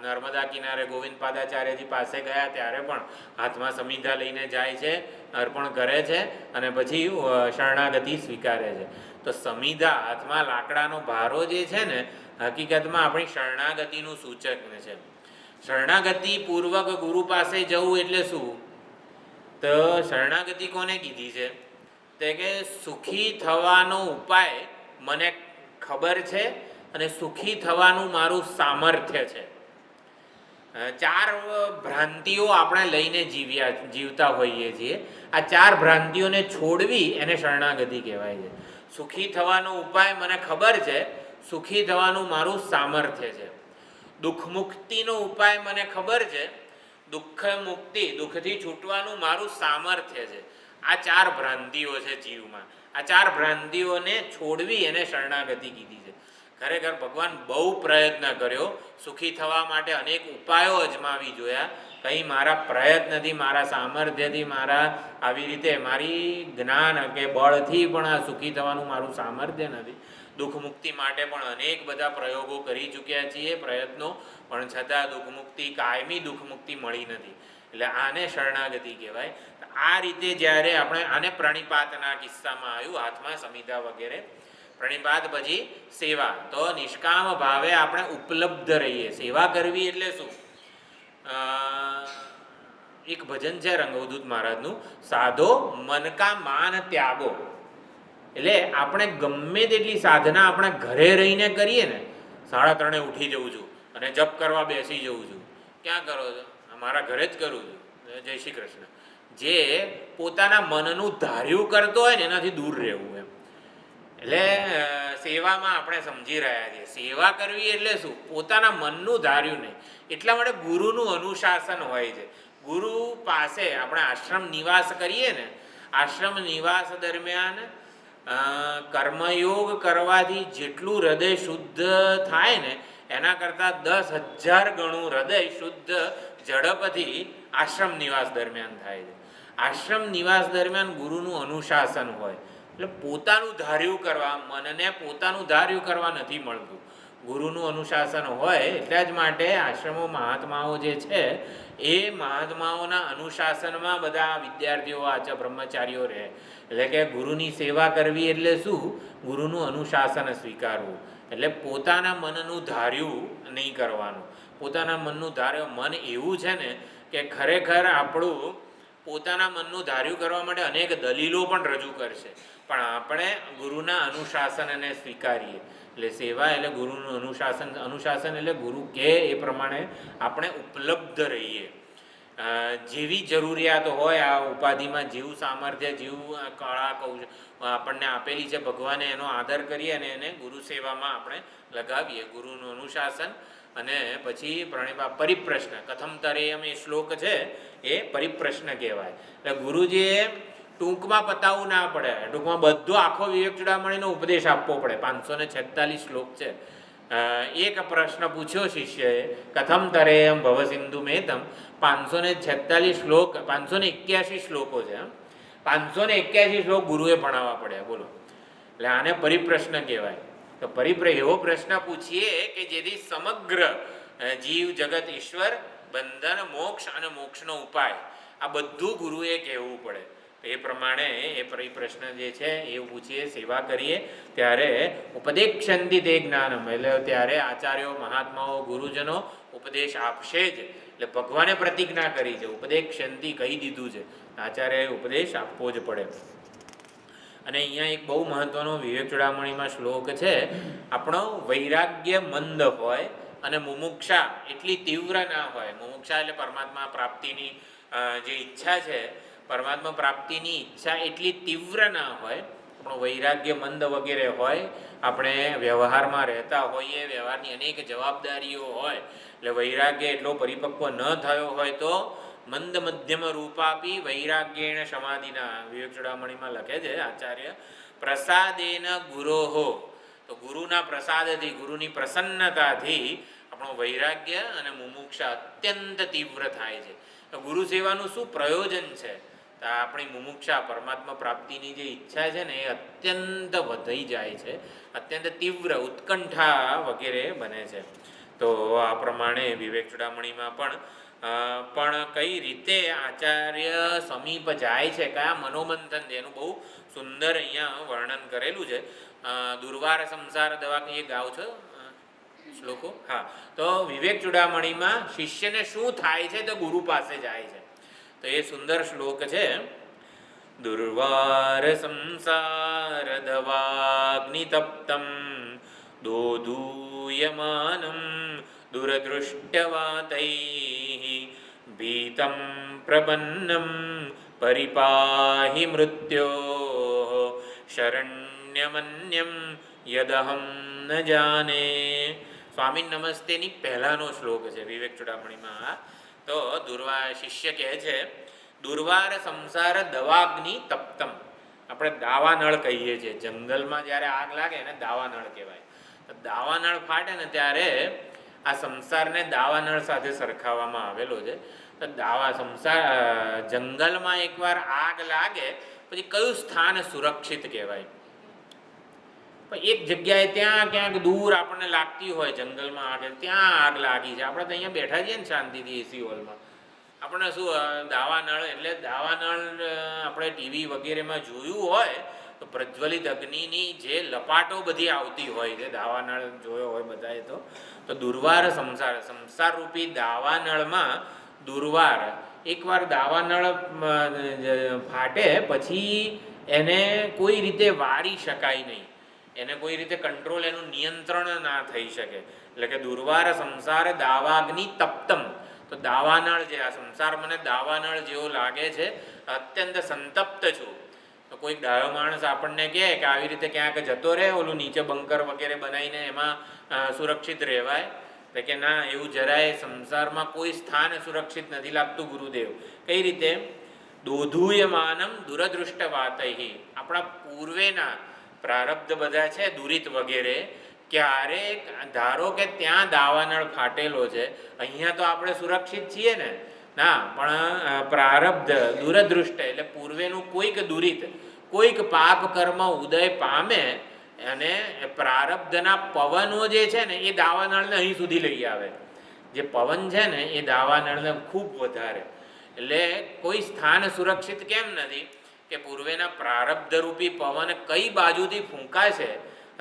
A: નર્મદા કિનારે ગોવિંદપાદાચાર્યજી પાસે ગયા ત્યારે પણ હાથમાં સમિધા લઈને જાય છે, અર્પણ કરે છે અને પછી શરણાગતિ સ્વીકારે છે. તો સમિધા હાથમાં લાકડાનો ભારો જે છે ને હકીકતમાં આપણી શરણાગતિનું સૂચક છે. શરણાગતિ પૂર્વક ગુરુ પાસે જવું એટલે શું? તો શરણાગતિ કોને કીધી છે? તે કે સુખી થવાનો ઉપાય મને ખબર છે અને સુખી થવાનું મારું સામર્થ્ય છે. 4 ભ્રાંતિઓ આપણે લઈને જીવતા હોઈએ છીએ. આ 4 ભ્રાંતિઓને છોડવી એને શરણાગતિ કહેવાય છે. સુખી થવાનો ઉપાય મને ખબર છે, સુખી થવાનું મારું સામર્થ્ય છે. દુઃખ મુક્તિનો ઉપાય મને ખબર છે, દુઃખ મુક્તિ દુઃખથી છૂટવાનું મારું સામર્થ્ય છે. આ 4 ભ્રાંતિઓ છે જીવમાં. આ 4 ભ્રાંતિઓને છોડવી એને શરણાગતિ કીધી છે. ખરેખર ભગવાન બહુ પ્રયત્ન કર્યો, સુખી થવા માટે અનેક ઉપાયો અજમાવી જોયા. કંઈ મારા પ્રયત્નથી, મારા સામર્થ્યથી, મારા આવી રીતે મારી જ્ઞાન કે બળથી પણ આ સુખી થવાનું મારું સામર્થ્ય નથી. દુઃખ મુક્તિ માટે પણ અનેક બધા પ્રયોગો કરી ચૂક્યા છીએ, પ્રયત્નો, પણ છતાં દુઃખ મુક્તિ, કાયમી દુઃખ મુક્તિ મળી નથી. એટલે આને શરણાગતિ કહેવાય. આ રીતે જ્યારે આપણે આને પ્રણિપાતના કિસ્સામાં આવ્યું, હાથમાં સમિધા વગેરે. પ્રણિપાત પછી સેવા. તો નિષ્કામ ભાવે આપણે ઉપલબ્ધ રહીએ. સેવા કરવી એટલે શું? એક ભજન છે રંગવદૂત મહારાજનું, સાધો મન કા માન ત્યાગો. એટલે આપણે ગમે તેટલી સાધના આપણે ઘરે રહીને કરીએ ને, 3:30 ઉઠી જઉં છું અને જપ કરવા બેસી જઉં છું. ક્યાં કરો છો? મારા ઘરે જ કરું છું. જય શ્રી કૃષ્ણ. જે પોતાના મનનું ધાર્યું કરતો હોય ને એનાથી દૂર રહેવું એમ. એટલે સેવામાં આપણે સમજી રહ્યા છીએ. સેવા કરવી એટલે શું? પોતાના મનનું ધાર્યું નહીં. એટલા માટે ગુરુનું અનુશાસન હોય છે. ગુરુ પાસે આપણે આશ્રમ નિવાસ કરીએ ને, આશ્રમ નિવાસ દરમિયાન કર્મયોગ કરવાથી જેટલું હૃદય શુદ્ધ થાય ને એના કરતાં 10,000 ગણું હૃદય શુદ્ધ ઝડપથી આશ્રમ નિવાસ દરમિયાન થાય છે. આશ્રમ નિવાસ દરમિયાન ગુરુનું અનુશાસન હોય એટલે પોતાનું ધાર્યું કરવા, મનને પોતાનું ધાર્યું કરવા નથી મળતું. ગુરુનું અનુશાસન હોય એટલા જ માટે આશ્રમો મહાત્માઓ જે છે એ મહાત્માઓના અનુશાસનમાં બધા વિદ્યાર્થીઓ, બ્રહ્મચારીઓ રહે. એટલે કે ગુરુની સેવા કરવી એટલે શું? ગુરુનું અનુશાસન સ્વીકારવું. એટલે પોતાના મનનું ધાર્યું નહીં કરવાનું. પોતાના મનનું ધાર્યું, મન એવું છે ને કે ખરેખર આપણું પોતાના મનનું ધાર્યું કરવા માટે અનેક દલીલો પણ રજૂ કરશે, પણ આપણે ગુરુના અનુશાસનને સ્વીકારીએ. એટલે સેવા એટલે ગુરુનું અનુશાસન. અનુશાસન એટલે ગુરુ કહે એ પ્રમાણે આપણે ઉપલબ્ધ રહીએ. જેવી જરૂરિયાત હોય આ ઉપાધિમાં, જેવું સામર્થ્ય, જેવું કળા આપણને આપેલી છે ભગવાને, એનો આદર કરીએ અને એને ગુરુ સેવામાં આપણે લગાવીએ. ગુરુનું અનુશાસન અને પછી પરિપ્રશ્ન. કથમ તરેયમ એ શ્લોક છે એ પરિપ્રશ્ન કહેવાય. એટલે ગુરુજીએ ટૂંકમાં પતાવવું ના પડે, ટૂંકમાં બધો આખો વિવેક ચૂડામણીનો ઉપદેશ આપવો પડે. 546 શ્લોક છે. એક પ્રશ્ન પૂછ્યો શિષ્યએ, કથમ તરેયમ ભવ સિંધુ મેતમ. 546 શ્લોક, 581 શ્લોકો છે. 581 શ્લોક ગુરુએ ભણાવવા પડ્યા. બોલો. એટલે આને પરિપ્રશ્ન કહેવાય. તો એવો પ્રશ્ન પૂછીએ કે જેથી સમગ્ર જીવ, જગત, ઈશ્વર, બંધન, મોક્ષ અને મોક્ષનો ઉપાય આ બધું ગુરુએ કહેવું પડે. એ પ્રમાણે એ પરિપ્રશ્ન જે છે એ પૂછીએ, સેવા કરીએ ત્યારે ઉપદેક્ષંતિ તે જ્ઞાનમ. એટલે ત્યારે આચાર્યો, મહાત્માઓ, ગુરુજનો ઉપદેશ આપશે જ. એટલે ભગવાને પ્રતિજ્ઞા કરી છે, ઉપદેક્ષંતિ કહી દીધું છે, આચાર્યએ ઉપદેશ આપવો જ પડે. અને અહીંયા એક બહુ મહત્વનો વિવેક ચૂડામણીમાં શ્લોક છે, આપણો વૈરાગ્ય મંદ હોય અને મુમુક્ષા એટલી તીવ્ર ના હોય. મુમુક્ષા એટલે પરમાત્મા પ્રાપ્તિની જે ઈચ્છા છે, પરમાત્મા પ્રાપ્તિની ઈચ્છા એટલી તીવ્ર ના હોય. આપણો વૈરાગ્ય મંદ વગેરે હોય, આપણે વ્યવહારમાં રહેતા હોઈએ, વ્યવહારની અનેક જવાબદારીઓ હોય, એટલે વૈરાગ્ય એટલો પરિપક્વ ન થયો હોય તો મંદ મધ્યમ રૂપાપી વૈરાગ્યેણ સમાધિના વિવેક ચૂડામણીમાં લખે છે આચાર્ય, પ્રસાદેન ગુરોહો. તો ગુરુના પ્રસાદથી, ગુરુની પ્રસન્નતાથી આપણો વૈરાગ્ય અને મુમુક્ષા અત્યંત તીવ્ર થાય છે. તો ગુરુ સેવાનું શું પ્રયોજન છે? તો આપણી મુમુક્ષા પરમાત્મા પ્રાપ્તિની જે ઈચ્છા છે ને એ અત્યંત વધી જાય છે, અત્યંત તીવ્ર ઉત્કંઠા વગેરે બને છે. તો આ પ્રમાણે વિવેક ચૂડામણીમાં પણ કઈ રીતે આચાર્ય સમીપ જાય છે, કયા મનોમંથન છે, એનું બહુ સુંદર અહીંયા વર્ણન કરેલું છે. દુર્વાર સંસાર દવા એ ગાવ છો શ્લોકો? હા. તો વિવેક ચૂડામણીમાં શિષ્યને શું થાય છે? તો ગુરુ પાસે જાય છે. તો એ સુંદર શ્લોક છે. દુર્વાર સંસાર દવાગ્નિ તપ્તમ દોદૂયમાનમ દુરદૃષ્ટવાતૈઃ ભીતમ પ્રપન્નમ પરિપાહિ મૃત્યોઃ શરણ્યમન્યમ યદહમ ન જાને. સ્વામી નમસ્તેની પહેલાનો શ્લોક છે વિવેક ચૂડામણીમાં. તો શિષ્ય કહે છે, દુર્વાર સંસાર દવાગ્નિ તપ્તમ. આપણે દાવાનળ કહીએ છીએ. જંગલમાં જ્યારે આગ લાગે ને દાવાનળ કહેવાય. દાવાનળ ફાટે ને ત્યારે આ સંસારને દાવાનળ સાથે સરખાવવામાં આવેલો છે. તો જંગલમાં એકવાર આગ લાગે પછી કયું સ્થાન સુરક્ષિત કહેવાય? પણ એક જગ્યાએ ત્યાં ક્યાંક દૂર આપણને લાગતી હોય જંગલમાં આગ, ત્યાં આગ લાગી છે. આપણે તો અહીંયા બેઠા છીએ ને શાંતિથી એસી હોલમાં. આપણને શું દાવાનળ એટલે દાવાનળ આપણે ટીવી વગેરેમાં જોયું હોય તો પ્રજ્વલિત અગ્નિની જે લપાટો બધી આવતી હોય છે, દાવાનળ જોયો હોય બધાએ. તો દુર્વાર સંસાર રૂપી દાવાનળમાં દુર્વાર એકવાર દાવાનળ ફાટે પછી એને કોઈ રીતે વારી શકાય નહીં, એને કોઈ રીતે કંટ્રોલ, એનું નિયંત્રણ ના થઈ શકે. એટલે કે દુર્વાર સંસાર દાવાગ્નિ તપ્તમ. તો દાવાનળ જે આ સંસાર મને દાવાનળ જેવો લાગે છે, અત્યંત સંતપ્ત છું. તો કોઈક ડાયો માણસ આપણને કહે કે આવી રીતે ક્યાંક જતો રહે, ઓલું નીચે બંકર વગેરે બનાવીને એમાં સુરક્ષિત રહેવાય. એટલે કે ના, એવું જરાય સંસારમાં કોઈ સ્થાન સુરક્ષિત નથી લાગતું ગુરુદેવ. કઈ રીતે? દોધૂયમાનમ દુરદૃષ્ટવાતૈઃ. આપણા પૂર્વેના પ્રારબ્ધ બધા છે દુરિત વગેરે, ક્યારેક ધારો કે ત્યાં દાવાનળ ફાટેલો છે, અહીંયા તો આપણે સુરક્ષિત છીએ ને? ના, પણ પ્રારબ્ધ દુરદૃષ્ટ એટલે પૂર્વેનું કોઈક દુરિત, કોઈક પાપ કર્મ ઉદય પામે અને પ્રારબ્ધના પવનો જે છે ને એ દાવાનળને અહીં સુધી લઈ આવે. જે પવન છે ને એ દાવાનળને ખૂબ વધારે. એટલે કોઈ સ્થાન સુરક્ષિત કેમ નથી? કે પૂર્વેના પ્રારબ્ધ રૂપી પવન કઈ બાજુથી ફૂંકાશે.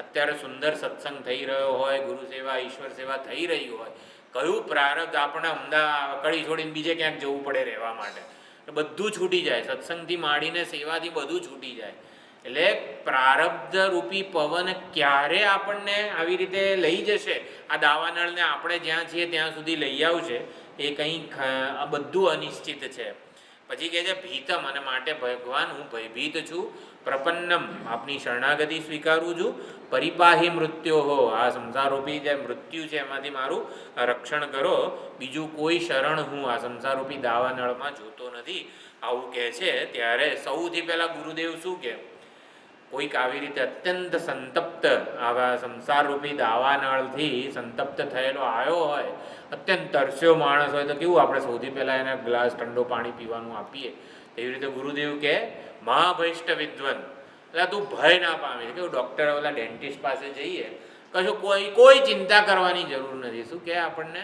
A: અત્યારે સુંદર સત્સંગ થઈ રહ્યો હોય, ગુરુ સેવા ઈશ્વર સેવા થઈ રહી હોય, કયું પ્રારબ્ધ આપણે અમદાવાદ કડી છોડીને બીજે ક્યાંક જવું પડે રહેવા માટે? બધું છૂટી જાય. સત્સંગથી માંડીને સેવાથી બધું છૂટી જાય. એટલે પ્રારબ્ધ રૂપી પવન ક્યારે આપણને આવી રીતે લઈ જશે, આ દાવાનળને આપણે જ્યાં છીએ ત્યાં સુધી લઈ આવશે, એ કંઈ આ બધું અનિશ્ચિત છે. પછી કહે છે ભીતમ, અને માટે ભગવાન હું ભયભીત છું. પ્રપન્નમ, આપની શરણાગતિ સ્વીકારું છું. પરિપાહી મૃત્યોહો, આ સંસારરૂપી જે મૃત્યુ છે એમાંથી મારું રક્ષણ કરો. બીજું કોઈ શરણ હું આ સંસારરૂપી દાવાનળમાં જોતો નથી. આવું કહે છે. ત્યારે સૌથી પહેલાં ગુરુદેવ શું કહે? કોઈક આવી રીતે અત્યંત સંતપ્ત, આવા સંસારરૂપી દાવાનળથી સંતપ્ત થયેલો આવ્યો હોય, અત્યંત તરસ્યો માણસ હોય, તો કેવું આપણે સૌથી પહેલાં એને ગ્લાસ ઠંડો પાણી પીવાનું આપીએ. એવી રીતે ગુરુદેવ કહે મહાભૈષ્ટ વિદ્વન, એટલે તું ભય ના પામે. કેવું ડૉક્ટર ઓલા ડેન્ટિસ્ટ પાસે જઈએ, કશું કોઈ ચિંતા કરવાની જરૂર નથી. શું કહે આપણને?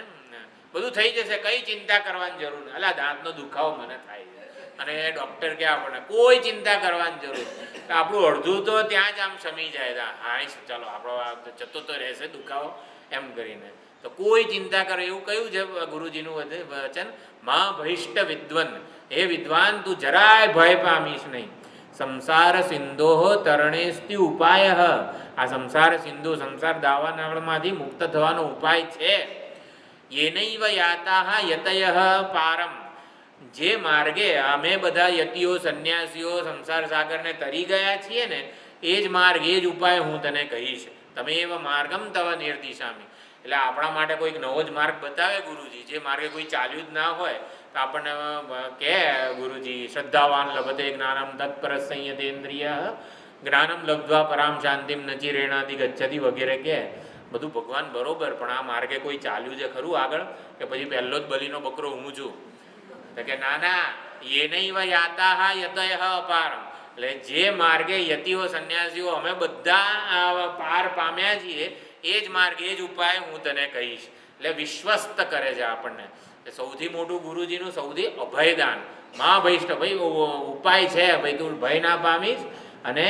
A: બધું થઈ જશે, કંઈ ચિંતા કરવાની જરૂર નથી. એટલે દાંતનો દુખાવો મને થાય છે અને ડૉક્ટર કહે આપણને કોઈ ચિંતા કરવાની જરૂર. આપણું અડધું તો ત્યાં જ આમ શમી જાય. હા ચાલો આપણો જતો તો રહેશે દુખાવો એમ કરીને. તો કોઈ ચિંતા કરે એવું કયું છે ગુરુજીનું વચન? મહાભૈષ્ટ વિદ્વન, હે વિદ્વાન તું જરાય ભય પામીશ નહીં. સંસાર સિંધોહો તરણેસ્તિ ઉપાય. આ સંસાર સિંધુ, સંસાર દાવાનળમાંથી મુક્ત થવાનો ઉપાય છે. યેનૈવ યાતાઃ યતયઃ પારમ, જે માર્ગે અમે બધા યતિઓ સંન્યાસીઓ સંસાર સાગરને તરી ગયા છીએ ને, એ જ માર્ગ, એ જ ઉપાય હું તને કહીશ. તમે એવ માર્ગમ તવ નિર્દિશામી. એટલે આપણા માટે કોઈક નવો જ માર્ગ બતાવે ગુરુજી, જે માર્ગે કોઈ ચાલ્યું જ ના હોય. તો આપણને કહે ગુરુજી, શ્રદ્ધાવાન લભતે જ્ઞાનમ તત્પર સંયતેન્દ્રિય જ્ઞાનમ લબ્ધ્વા પરામ શાંતિમ નચિરેણાથી ગચ્છતિ વગેરે કહે. બધું ભગવાન બરોબર, પણ આ માર્ગે કોઈ ચાલ્યું છે ખરું આગળ, કે પછી પહેલો જ બલીનો બકરો હું છું? તો કે ના ના, એ નહીં યાતા હા યતય અપારમ. એટલે જે માર્ગે યતિઓ સંન્યાસીઓ અમે બધા પાર પામ્યા છીએ, એ જ માર્ગ, એ જ ઉપાય હું તને કહીશ. એટલે વિશ્વસ્ત કરે છે આપણને. સૌથી મોટું ગુરુજીનું સૌથી અભયદાન, મા ભૈષ્ઠ ભાઈ ઉપાય છે ભાઈ, તું ભય ના પામીશ, અને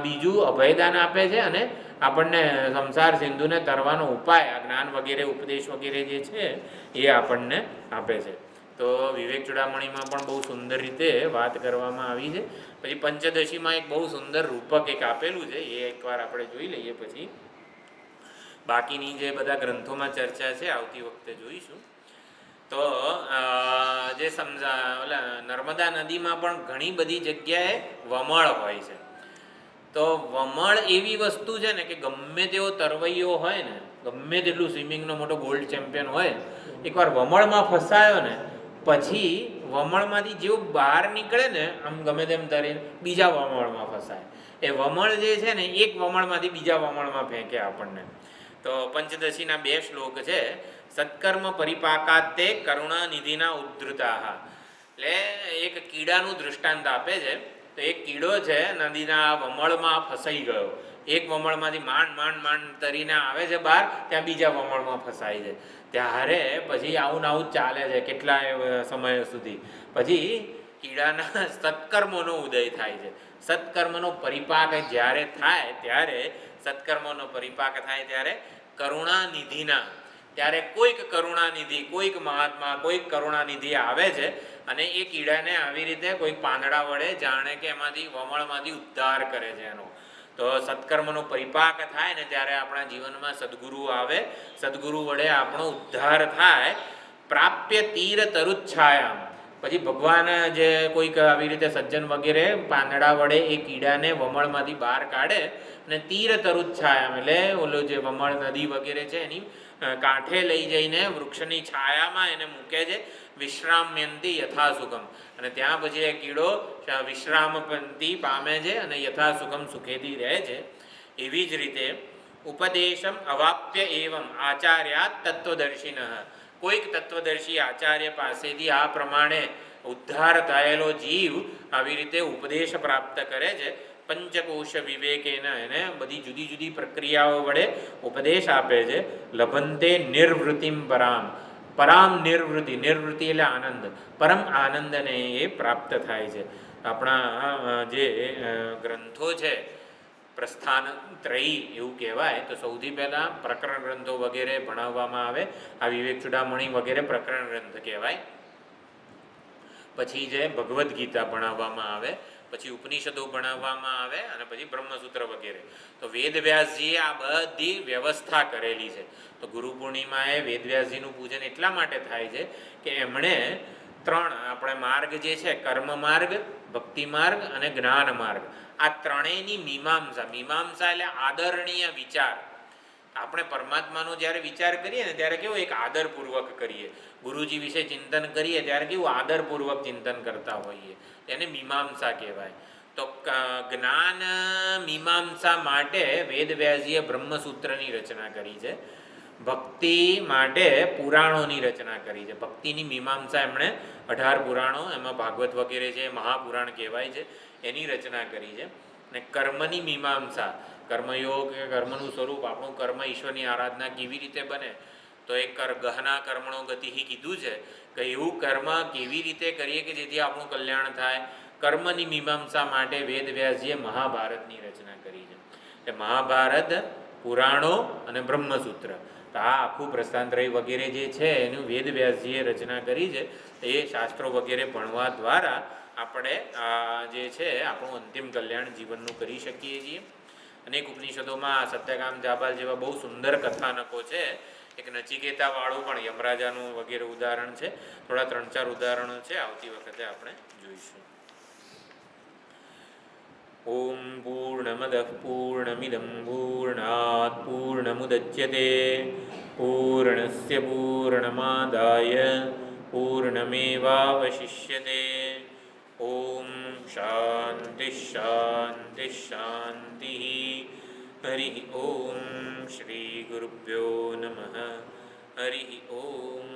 A: બીજું અભયદાન આપે છે, અને આપણને સંસાર સિંધુને તરવાનો ઉપાય, આ જ્ઞાન વગેરે ઉપદેશ વગેરે જે છે એ આપણને આપે છે. તો વિવેક ચૂડામણીમાં પણ બહુ સુંદર રીતે વાત કરવામાં આવી છે. પછી પંચદશીમાં એક બહુ સુંદર રૂપક એક આપેલું છે, એ એકવાર આપણે જોઈ લઈએ, પછી બાકીની જે બધા ગ્રંથોમાં ચર્ચા છે આવતી વખતે જોઈશું. તો જે ઓલા નર્મદા નદીમાં પણ ઘણી બધી જગ્યાએ વમળ હોય છે. તો વમળ એવી વસ્તુ છે ને કે ગમે તેવો તરવૈયો હોય ને, ગમે તેટલું સ્વિમિંગનો મોટો ગોલ્ડ ચેમ્પિયન હોય, એકવાર વમળમાં ફસાયો ને પછી વમળમાંથી જેવું બહાર નીકળે ને આમ ગમે તેમ તરીને બીજા વમળમાં ફસાય. એ વમળ જે છે ને એક વમળમાંથી બીજા વમળમાં ફેંકે આપણને. તો પંચદશીના 2 શ્લોક છે. સત્કર્મ પરિપાકાતે કરુણાનિધિના ઉદ્ધૃતા. એટલે એક કીડાનું દૃષ્ટાંત આપે છે. તો એક કીડો છે નદીના વમળમાં ફસાઈ ગયો. એક વમળમાંથી માંડ તરીને આવે છે બહાર, ત્યાં બીજા વમળમાં ફસાય છે. ત્યારે પછી આવું ને આવું જ ચાલે છે કેટલાય સમય સુધી. પછી કીડાના સત્કર્મોનો ઉદય થાય છે. સત્કર્મનો પરિપાક જ્યારે થાય ત્યારે, સત્કર્મોનો પરિપાક થાય ત્યારે કરુણાનિધિના, ત્યારે કોઈક કરુણાનિધિ, કોઈક મહાત્મા, કોઈક કરુણાનિધિ આવે છે, અને એ કીડાને આવી રીતે કોઈક પાંદડા વડે જાણે કે એમાંથી વમળમાંથી ઉદ્ધાર કરે છે એનો. તો સત્કર્મનો પરિપાક થાય ને ત્યારે આપણા જીવનમાં સદગુરુ આવે, સદગુરુ વડે આપણો ઉદ્ધાર થાય. પ્રાપ્ય તીર તરુચ્છાયામ. પછી ભગવાન જે કોઈક આવી રીતે સજ્જન વગેરે પાંદડા વડે એ કીડાને વમળમાંથી બહાર કાઢે, અને તીર તરુચ્છાયામ એટલે ઓલો જે વમળ નદી વગેરે છે એની કાંઠે લઈ જઈને વૃક્ષની છાયામાં એને મૂકે છે. વિશ્રામ્યંતી યથાસુખમ. અને ત્યાં પછી એ કીડો વિશ્રામપંથી પામે છે અને યથાસુખમ સુખેથી રહે છે. એવી જ રીતે ઉપદેશમ અવાપ્ય એવમ આચાર્યાત તત્વદર્શિનઃ. કોઈક તત્વદર્શી આચાર્ય પાસેથી આ પ્રમાણે ઉદ્ધાર થયેલો જીવ આવી રીતે ઉપદેશ પ્રાપ્ત કરે છે. પંચકોશ વિવેકેના, એને બધી જુદી જુદી પ્રક્રિયાઓ વડે ઉપદેશ આપે છે. લભંતે નિર્વૃત્તિમ પરામ. પરામ નિર્વૃત્તિ, નિર્વૃત્તિ એટલે આનંદ, પરમ આનંદને એ પ્રાપ્ત થાય છે. આપણા જે ગ્રંથો છે પ્રસ્થાન ત્રયી એવું કહેવાય. તો સૌથી પહેલાં પ્રકરણ ગ્રંથો વગેરે ભણાવવામાં આવે. આ વિવેક ચૂડામણી વગેરે પ્રકરણ ગ્રંથ કહેવાય. પછી જે ભગવદ્ ગીતા ભણાવવામાં આવે, પછી ઉપનિષદો ભણાવવામાં આવે, અને પછી બ્રહ્મસૂત્ર વગેરે. તો વેદવ્યાસજીએ આ બધી વ્યવસ્થા કરેલી છે. તો ગુરુ પૂર્ણિમાએ વેદવ્યાસજીનું પૂજન એટલા માટે થાય છે કે એમણે 3 આપણે માર્ગ જે છે, કર્મ માર્ગ, ભક્તિ માર્ગ અને જ્ઞાન માર્ગ, આ ત્રણેયની મીમાંસા. મીમાંસા એટલે આદરણીય વિચાર. આપણે પરમાત્માનો જ્યારે વિચાર કરીએ ને ત્યારે કેવું એક આદરપૂર્વક કરીએ. ગુરુજી વિશે ચિંતન કરીએ ત્યારે કેવું આદરપૂર્વક ચિંતન કરતા હોઈએ. તેને મીમાંસા કહેવાય. તો જ્ઞાન મીમાંસા માટે વેદવ્યાસજીએ બ્રહ્મસૂત્રની રચના કરી છે. ભક્તિ માટે પુરાણોની રચના કરી છે. ભક્તિની મીમાંસા એમણે 18 પુરાણો, એમાં ભાગવત વગેરે છે, મહાપુરાણ કહેવાય છે, એની રચના કરી છે. અને કર્મની મીમાંસા, કર્મયોગ કે કર્મનું સ્વરૂપ, આપણું કર્મ ઈશ્વરની આરાધના કેવી રીતે બને, તો એ ગહના કર્મણો ગતિ કીધું છે કે એવું કર્મ કેવી રીતે કરીએ કે જેથી આપણું કલ્યાણ થાય. કર્મની મીમાંસા માટે વેદવ્યાસજીએ મહાભારતની રચના કરી છે. એટલે મહાભારત, પુરાણો અને બ્રહ્મસૂત્ર, તો આ આખું પ્રસ્થાનત્રય વગેરે જે છે એનું વેદવ્યાસજીએ રચના કરી છે. એ શાસ્ત્રો વગેરે ભણવા દ્વારા આપણે જે છે આપણું અંતિમ કલ્યાણ જીવનનું કરી શકીએ છીએ. અનેક ઉપનિષદોમાં સત્યકામ જાબાલ જેવા બહુ સુંદર કથાનકો છે. એક નચિકેતાવાળું પણ યમરાજાનું વગેરે ઉદાહરણ છે. થોડા 3-4 ઉદાહરણો છે, આવતી વખતે આપણે જોઈશું. ઓમ પૂર્ણમદ પૂર્ણમિદં પૂર્ણાત પૂર્ણમુદચ્યતે પૂર્ણસ્ય પૂર્ણમાદાય પૂર્ણમેવાવશિષ્યતે. ઓમ શાંતિ શાંતિ શાંતિ. હરિ ઓમ શ્રી ગુરુભ્યો નમઃ. હરિ ઓમ.